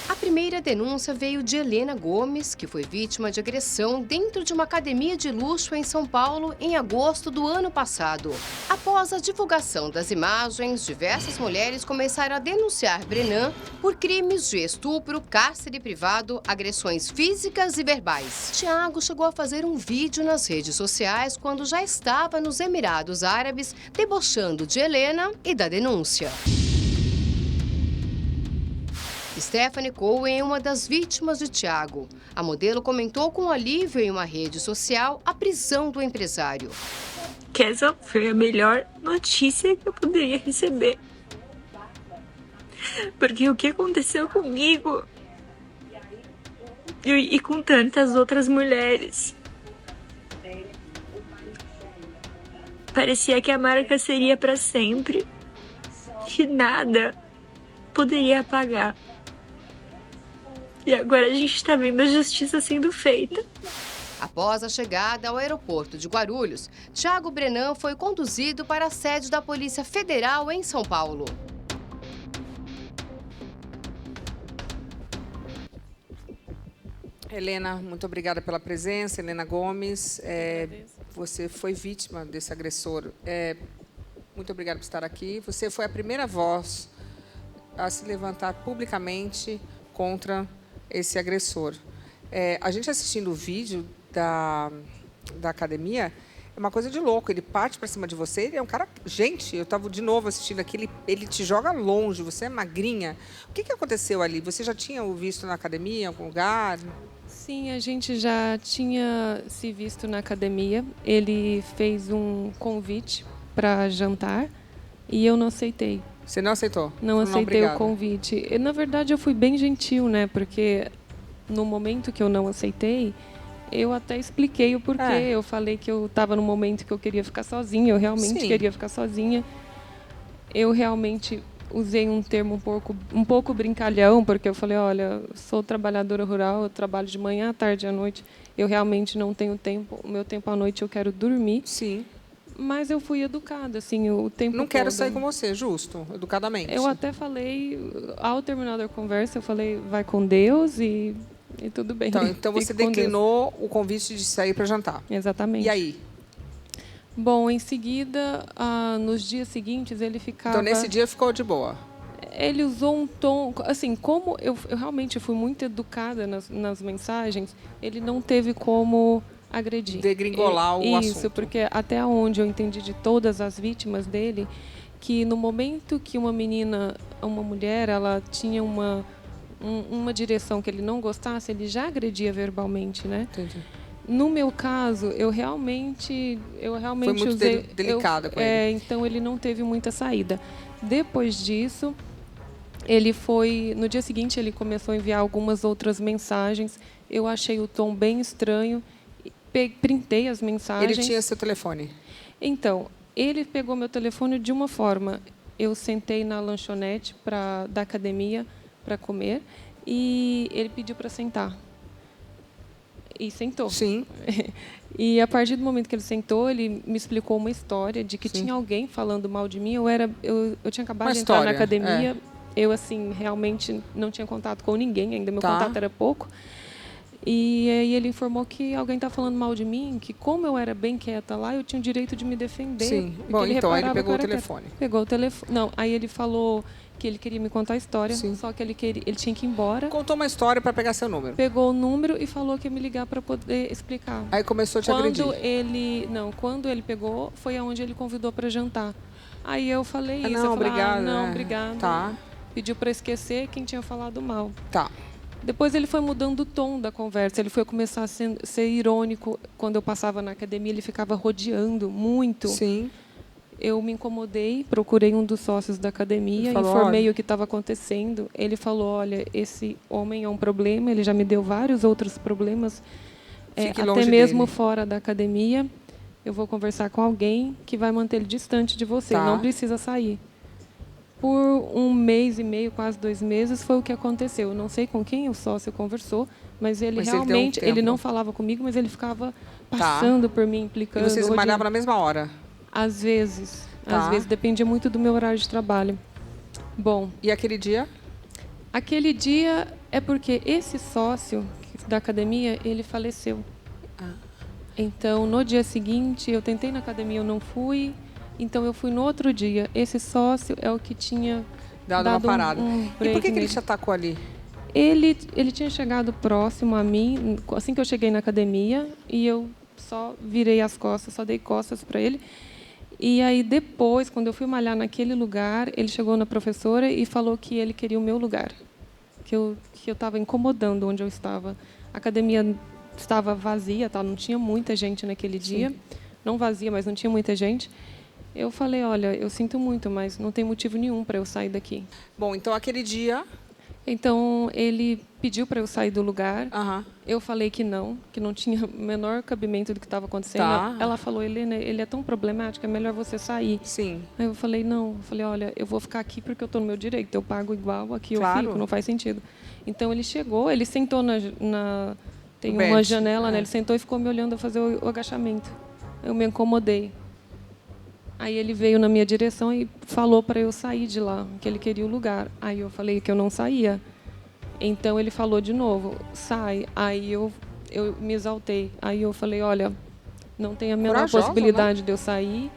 A primeira denúncia veio de Helena Gomes, que foi vítima de agressão dentro de uma academia de luxo em São Paulo em agosto do ano passado. Após a divulgação das imagens, diversas mulheres começaram a denunciar Brenan por crimes de estupro, cárcere privado, agressões físicas e verbais. Tiago chegou a fazer um vídeo nas redes sociais quando já estava nos Emirados Árabes, debochando de Helena e da denúncia. Stephanie Cohen é uma das vítimas de Tiago. A modelo comentou com alívio em uma rede social a prisão do empresário. Que essa foi a melhor notícia que eu poderia receber. Porque o que aconteceu comigo e com tantas outras mulheres, parecia que a marca seria para sempre, que nada poderia apagar. E agora a gente tá vendo a justiça sendo feita. Após a chegada ao aeroporto de Guarulhos, Thiago Brenan foi conduzido para a sede da Polícia Federal em São Paulo. Helena, muito obrigada pela presença. Helena Gomes, você foi vítima desse agressor. Muito obrigada por estar aqui. Você foi a primeira voz a se levantar publicamente contra esse agressor. A gente assistindo o vídeo da academia, é uma coisa de louco. Ele parte para cima de você, ele é um cara... Gente, eu estava de novo assistindo aqui, ele te joga longe, você é magrinha. O que aconteceu ali? Você já tinha o visto na academia, em algum lugar? Sim, a gente já tinha se visto na academia. Ele fez um convite para jantar e eu não aceitei. Você não aceitou? Não aceitei o convite. Na verdade, eu fui bem gentil, né? Porque no momento que eu não aceitei, eu até expliquei o porquê. Eu falei que eu estava no momento que eu queria ficar sozinha. Eu realmente queria ficar sozinha. Eu realmente usei um termo um pouco brincalhão, porque eu falei, olha, sou trabalhadora rural, eu trabalho de manhã, à tarde e à noite. Eu realmente não tenho tempo. O meu tempo à noite eu quero dormir. Sim. Mas eu fui educada, assim, o tempo todo. Não quero sair com você, justo, educadamente. Eu até falei, ao terminar da conversa, eu falei, vai com Deus e tudo bem. Então você declinou o convite de sair para jantar. Exatamente. E aí? Bom, em seguida, nos dias seguintes, ele ficava... Então, nesse dia ficou de boa? Ele usou um tom... Assim, como eu realmente fui muito educada nas mensagens, ele não teve como agredir. Degringolar o assunto. Isso, porque até onde eu entendi de todas as vítimas dele, que no momento que uma mulher, ela tinha uma direção que ele não gostasse, ele já agredia verbalmente, né? Entendi. No meu caso, eu realmente foi muito usei... delicada com ele. Então, ele não teve muita saída. Depois disso, ele foi... No dia seguinte, ele começou a enviar algumas outras mensagens. Eu achei o tom bem estranho. Printei as mensagens. Ele tinha seu telefone? Então, ele pegou meu telefone de uma forma. Eu sentei na lanchonete da academia para comer e ele pediu para sentar. E sentou. Sim. E a partir do momento que ele sentou, ele me explicou uma história de que tinha alguém falando mal de mim. Eu tinha acabado de entrar na academia. Eu, assim, realmente não tinha contato com ninguém ainda. Meu contato era pouco. E aí ele informou que alguém está falando mal de mim, que como eu era bem quieta lá, eu tinha o direito de me defender. Sim. Bom, então ele pegou o telefone. Pegou o telefone. Não, aí ele falou que ele queria me contar a história, só que ele tinha que ir embora. Contou uma história para pegar seu número. Pegou o número e falou que ia me ligar para poder explicar. Aí começou a te agredir. Quando ele pegou, foi aonde ele convidou para jantar. Aí eu falei isso. Não, obrigada. Não, obrigada. Tá. Pediu para esquecer quem tinha falado mal. Tá. Depois ele foi mudando o tom da conversa. Ele foi começar a ser irônico. Quando eu passava na academia, ele ficava rodeando muito. Sim. Eu me incomodei, procurei um dos sócios da academia, informei o que estava acontecendo. Ele falou, olha, esse homem é um problema, ele já me deu vários outros problemas, até mesmo dele. Fora da academia. Eu vou conversar com alguém que vai manter ele distante de você, não precisa sair. Por 1 mês e meio, quase 2 meses, foi o que aconteceu. Eu não sei com quem o sócio conversou, mas ele realmente, ele não falava comigo, mas ele ficava passando por mim, implicando. E vocês malhavam na mesma hora? Às vezes. Às vezes, dependia muito do meu horário de trabalho. Bom. E aquele dia? Aquele dia é porque esse sócio da academia, ele faleceu. Então, no dia seguinte, eu tentei na academia, eu não fui. Então, eu fui no outro dia. Esse sócio é o que tinha dado uma parada. E por que ele te atacou ali? Ele tinha chegado próximo a mim, assim que eu cheguei na academia, e eu só virei as costas, só dei costas para ele. E aí, depois, quando eu fui malhar naquele lugar, ele chegou na professora e falou que ele queria o meu lugar, que eu estava incomodando onde eu estava. A academia estava vazia, não tinha muita gente naquele dia. Não vazia, mas não tinha muita gente. Eu falei, olha, eu sinto muito, mas não tem motivo nenhum para eu sair daqui. Bom, então aquele dia... Então, ele pediu para eu sair do lugar. Eu falei que não tinha o menor cabimento do que estava acontecendo. Tá. Ela falou, Helena, ele é tão problemático, é melhor você sair. Sim. Aí eu falei, não. Eu falei, olha, eu vou ficar aqui porque eu estou no meu direito. Eu pago igual, aqui Claro. eu fico, não faz sentido. Então, ele chegou, ele sentou tem Bench. uma janela, né? Ele sentou e ficou me olhando a fazer o agachamento. Eu me incomodei. Aí ele veio na minha direção e falou para eu sair de lá, que ele queria o lugar. Aí eu falei que eu não saía. Então ele falou de novo, sai. Aí eu me exaltei. Aí eu falei, olha, não tem a menor Corajosa, possibilidade, né? de eu sair.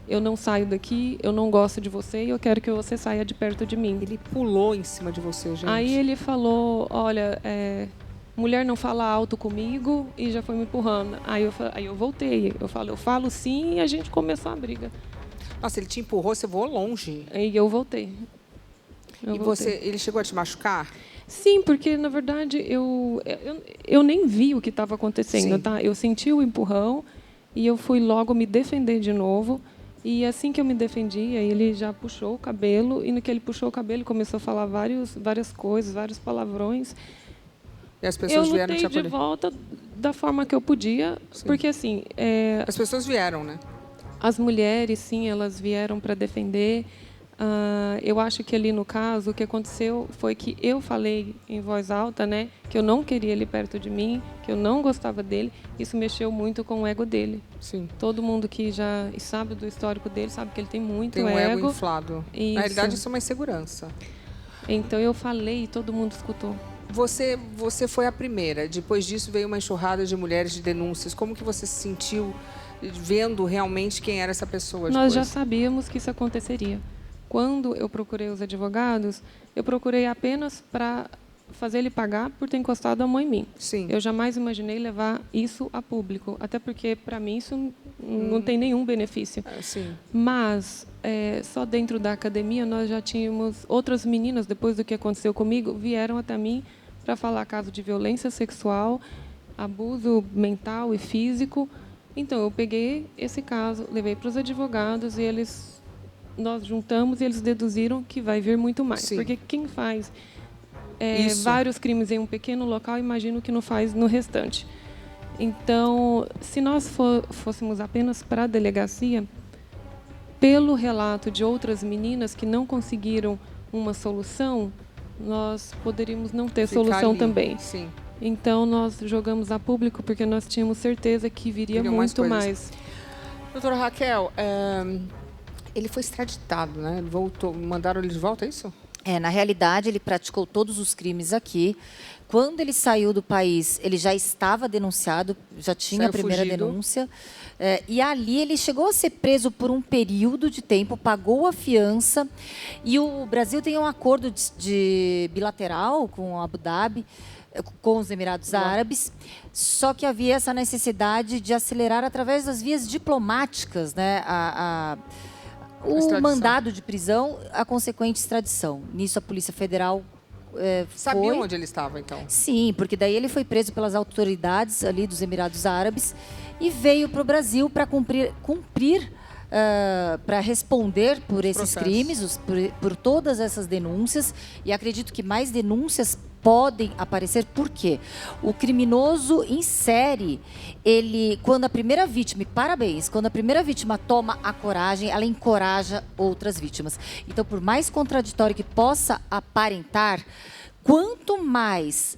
Eu não saio daqui, eu não gosto de você e eu quero que você saia de perto de mim. Ele pulou em cima de você, gente. Aí ele falou, olha, mulher não fala alto comigo, e já foi me empurrando. Aí eu voltei. Eu falo sim, e a gente começou a briga. Nossa, ele te empurrou, você voou longe. Aí eu voltei. Ele chegou a te machucar? Sim, porque, na verdade, eu nem vi o que estava acontecendo. Tá? Eu senti o empurrão e eu fui logo me defender de novo. E assim que eu me defendi, aí ele já puxou o cabelo. E no que ele puxou o cabelo, ele começou a falar várias coisas, vários palavrões. E as pessoas vieram te acolher. Eu lutei de volta da forma que eu podia. Sim. Porque, assim... As pessoas vieram, né? As mulheres, sim, elas vieram para defender. Eu acho que ali, no caso, o que aconteceu foi que eu falei em voz alta, né, que eu não queria ele perto de mim, que eu não gostava dele. Isso mexeu muito com o ego dele. Sim. Todo mundo que já sabe do histórico dele sabe que ele tem muito ego. Tem um ego inflado. Isso. Na realidade, isso é uma insegurança. Então, eu falei e todo mundo escutou. Você foi a primeira. Depois disso, veio uma enxurrada de mulheres de denúncias. Como que você se sentiu vendo realmente quem era essa pessoa? Nós já sabíamos que isso aconteceria. Quando eu procurei os advogados, eu procurei apenas para fazer ele pagar por ter encostado a mão em mim. Sim. Eu jamais imaginei levar isso a público, até porque, para mim, isso não tem nenhum benefício. Sim. Mas, só dentro da academia, nós já tínhamos... Outras meninas, depois do que aconteceu comigo, vieram até mim para falar caso de violência sexual, abuso mental e físico. Então, eu peguei esse caso, levei para os advogados e nós juntamos e eles deduziram que vai vir muito mais. Sim. Porque quem faz vários crimes em um pequeno local, imagino que não faz no restante. Então, se nós fôssemos apenas para a delegacia, pelo relato de outras meninas que não conseguiram uma solução, nós poderíamos não ter solução ali. Também. Sim. Então, nós jogamos a público porque nós tínhamos certeza que viria muito mais. Doutora Raquel, ele foi extraditado, né? Ele voltou, mandaram ele de volta, é isso? Na realidade, ele praticou todos os crimes aqui. Quando ele saiu do país, ele já estava denunciado, já tinha a primeira denúncia. E ali ele chegou a ser preso por um período de tempo, pagou a fiança. E o Brasil tem um acordo bilateral com Abu Dhabi, com os Emirados Árabes, só que havia essa necessidade de acelerar através das vias diplomáticas, né, o mandado de prisão, a consequente extradição. Nisso a Polícia Federal Sabiam onde ele estava, então? Sim, porque daí ele foi preso pelas autoridades ali dos Emirados Árabes e veio para o Brasil para cumprir para responder por esses crimes, por todas essas denúncias. E acredito que mais denúncias podem aparecer. Por quê? O criminoso insere, quando a primeira vítima, e parabéns, quando a primeira vítima toma a coragem, ela encoraja outras vítimas. Então, por mais contraditório que possa aparentar, quanto mais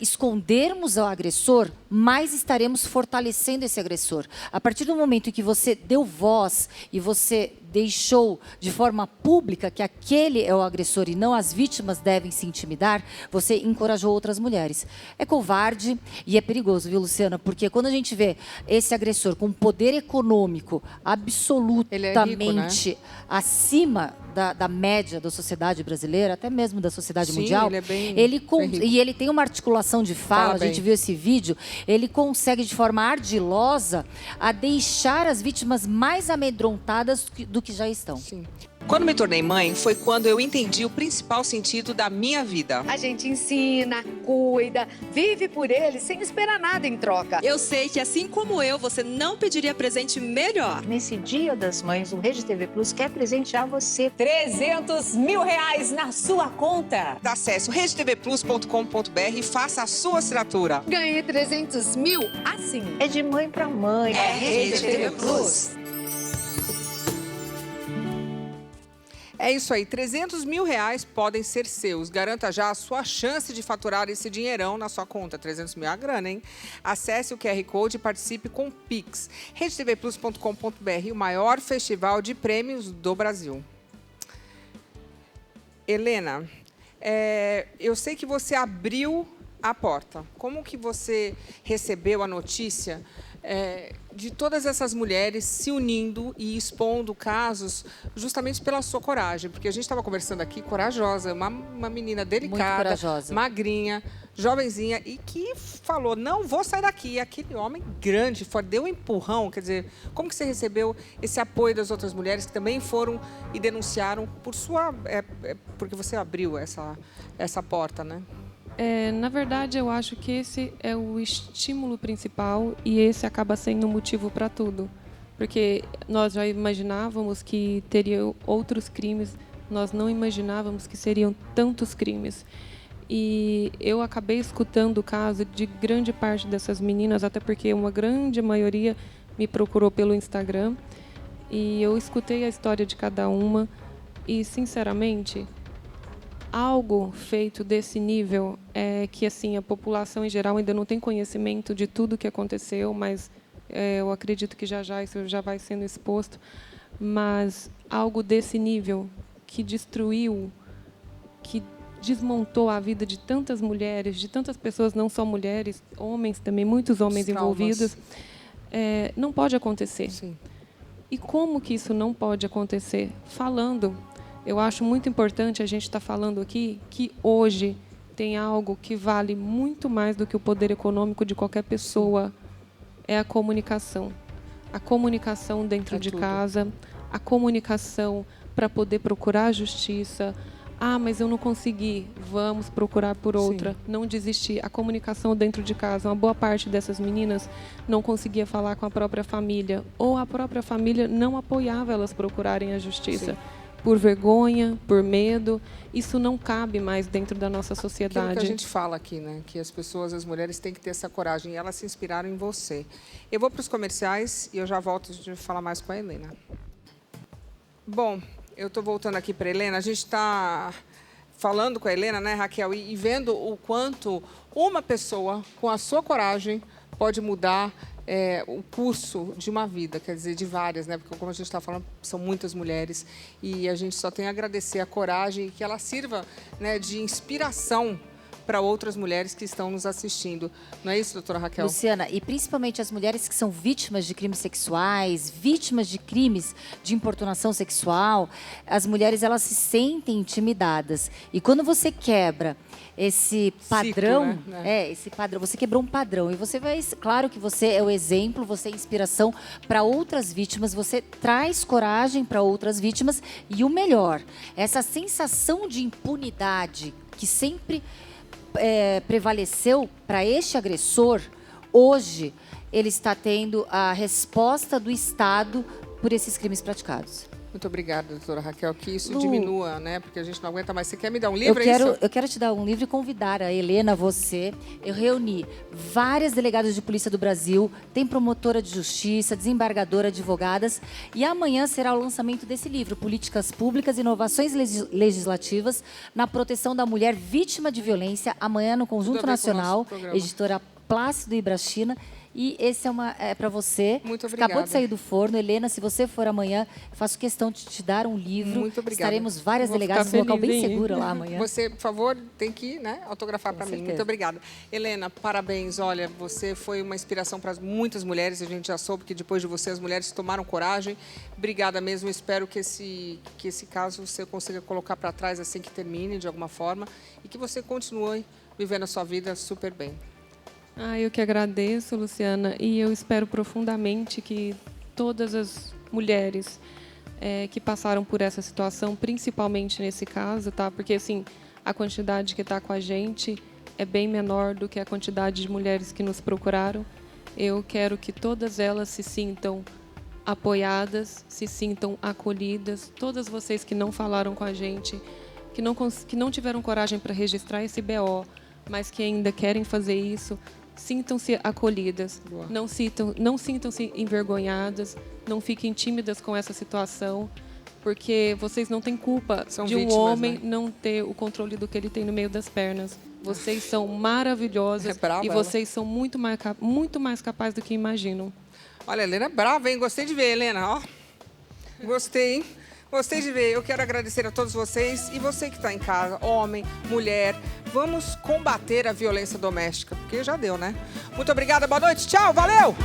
escondermos o agressor, mais estaremos fortalecendo esse agressor. A partir do momento em que você deu voz e você deixou de forma pública que aquele é o agressor e não as vítimas devem se intimidar, você encorajou outras mulheres. É covarde e é perigoso, viu, Luciana? Porque quando a gente vê esse agressor com poder econômico absolutamente acima da média da sociedade brasileira, até mesmo da sociedade mundial, ele é bem e ele tem uma articulação de fala, a gente viu esse vídeo, ele consegue de forma ardilosa a deixar as vítimas mais amedrontadas do que já estão. Sim. Quando me tornei mãe, foi quando eu entendi o principal sentido da minha vida. A gente ensina, cuida, vive por ele sem esperar nada em troca. Eu sei que, assim como eu, você não pediria presente melhor. Nesse Dia das Mães, o Rede TV Plus quer presentear você. 300 mil reais na sua conta. Acesse redetvplus.com.br e faça a sua assinatura. Ganhei 300 mil assim. É de mãe para mãe. É Rede TV Plus. É isso aí, 300 mil reais podem ser seus. Garanta já a sua chance de faturar esse dinheirão na sua conta. 300 mil é a grana, hein? Acesse o QR Code e participe com o Pix. redetvplus.com.br, o maior festival de prêmios do Brasil. Helena, eu sei que você abriu a porta. Como que você recebeu a notícia de todas essas mulheres se unindo e expondo casos justamente pela sua coragem? Porque a gente estava conversando aqui, corajosa, uma menina delicada, magrinha, jovenzinha, e que falou, não vou sair daqui. E aquele homem grande, deu um empurrão. Quer dizer, como que você recebeu esse apoio das outras mulheres que também foram e denunciaram porque você abriu essa porta, né? Na verdade, eu acho que esse é o estímulo principal e esse acaba sendo o motivo para tudo. Porque nós já imaginávamos que teria outros crimes, nós não imaginávamos que seriam tantos crimes. E eu acabei escutando o caso de grande parte dessas meninas, até porque uma grande maioria me procurou pelo Instagram. E eu escutei a história de cada uma e, sinceramente, algo feito desse nível é que assim a população em geral ainda não tem conhecimento de tudo o que aconteceu, mas eu acredito que já isso já vai sendo exposto. Mas algo desse nível que destruiu, que desmontou a vida de tantas mulheres, de tantas pessoas, não só mulheres, homens também, muitos homens envolvidos, não pode acontecer. Sim. E como que isso não pode acontecer? Falando. Eu acho muito importante a gente estar falando aqui que hoje tem algo que vale muito mais do que o poder econômico de qualquer pessoa. É a comunicação. A comunicação dentro de casa, a comunicação para poder procurar a justiça. Ah, mas eu não consegui. Vamos procurar por outra. Sim. Não desistir. A comunicação dentro de casa. Uma boa parte dessas meninas não conseguia falar com a própria família. Ou a própria família não apoiava elas procurarem a justiça. Sim. Por vergonha, por medo, isso não cabe mais dentro da nossa sociedade. Aquilo que a gente fala aqui, né? Que as pessoas, as mulheres, têm que ter essa coragem e elas se inspiraram em você. Eu vou para os comerciais e eu já volto de falar mais com a Helena. Bom, eu estou voltando aqui para a Helena. A gente está falando com a Helena, né, Raquel, e vendo o quanto uma pessoa, com a sua coragem, pode mudar o curso de uma vida, quer dizer, de várias, né? Porque, como a gente está falando, são muitas mulheres e a gente só tem a agradecer a coragem e que ela sirva, né, de inspiração para outras mulheres que estão nos assistindo. Não é isso, doutora Raquel? Luciana, e principalmente as mulheres que são vítimas de crimes sexuais, vítimas de crimes de importunação sexual, as mulheres, elas se sentem intimidadas. E quando você quebra esse padrão, ciclo, né? Esse padrão, você quebrou um padrão e você vai, claro que você é o exemplo, você é inspiração para outras vítimas, você traz coragem para outras vítimas e o melhor, essa sensação de impunidade que sempre prevaleceu para este agressor, hoje ele está tendo a resposta do Estado por esses crimes praticados. Muito obrigada, doutora Raquel, que isso diminua, né? Porque a gente não aguenta mais. Você quer me dar um livro, Eu quero te dar um livro e convidar a Helena, você. Eu reuni várias delegadas de polícia do Brasil, tem promotora de justiça, desembargadora, advogadas, e amanhã será o lançamento desse livro, Políticas Públicas e Inovações Legislativas na Proteção da Mulher Vítima de Violência, amanhã no Conjunto Nacional, editora Plácido Ibrachina. E esse é para você. Muito obrigada. Acabou de sair do forno. Helena, se você for amanhã, eu faço questão de te dar um livro. Muito obrigada. Estaremos várias delegadas num local bem seguro lá amanhã. Você, por favor, tem que autografar para mim. Muito obrigada. Helena, parabéns. Olha, você foi uma inspiração para muitas mulheres. A gente já soube que depois de você as mulheres tomaram coragem. Obrigada mesmo. Espero que esse caso você consiga colocar para trás assim que termine, de alguma forma. E que você continue vivendo a sua vida super bem. Eu que agradeço, Luciana, e eu espero profundamente que todas as mulheres que passaram por essa situação, principalmente nesse caso, tá? Porque, assim, a quantidade que está com a gente é bem menor do que a quantidade de mulheres que nos procuraram. Eu quero que todas elas se sintam apoiadas, se sintam acolhidas. Todas vocês que não falaram com a gente, que não tiveram coragem para registrar esse BO, mas que ainda querem fazer isso, sintam-se acolhidas. Não sintam-se envergonhadas, não fiquem tímidas com essa situação, porque vocês não têm culpa de um homem não ter o controle do que ele tem no meio das pernas. Vocês são maravilhosas e vocês são muito mais capazes do que imaginam. Olha, a Helena é brava, hein? Gostei de ver, Helena. Ó, gostei, hein? Gostei de ver. Eu quero agradecer a todos vocês e você que está em casa, homem, mulher. Vamos combater a violência doméstica, porque já deu, né? Muito obrigada, boa noite, tchau, valeu!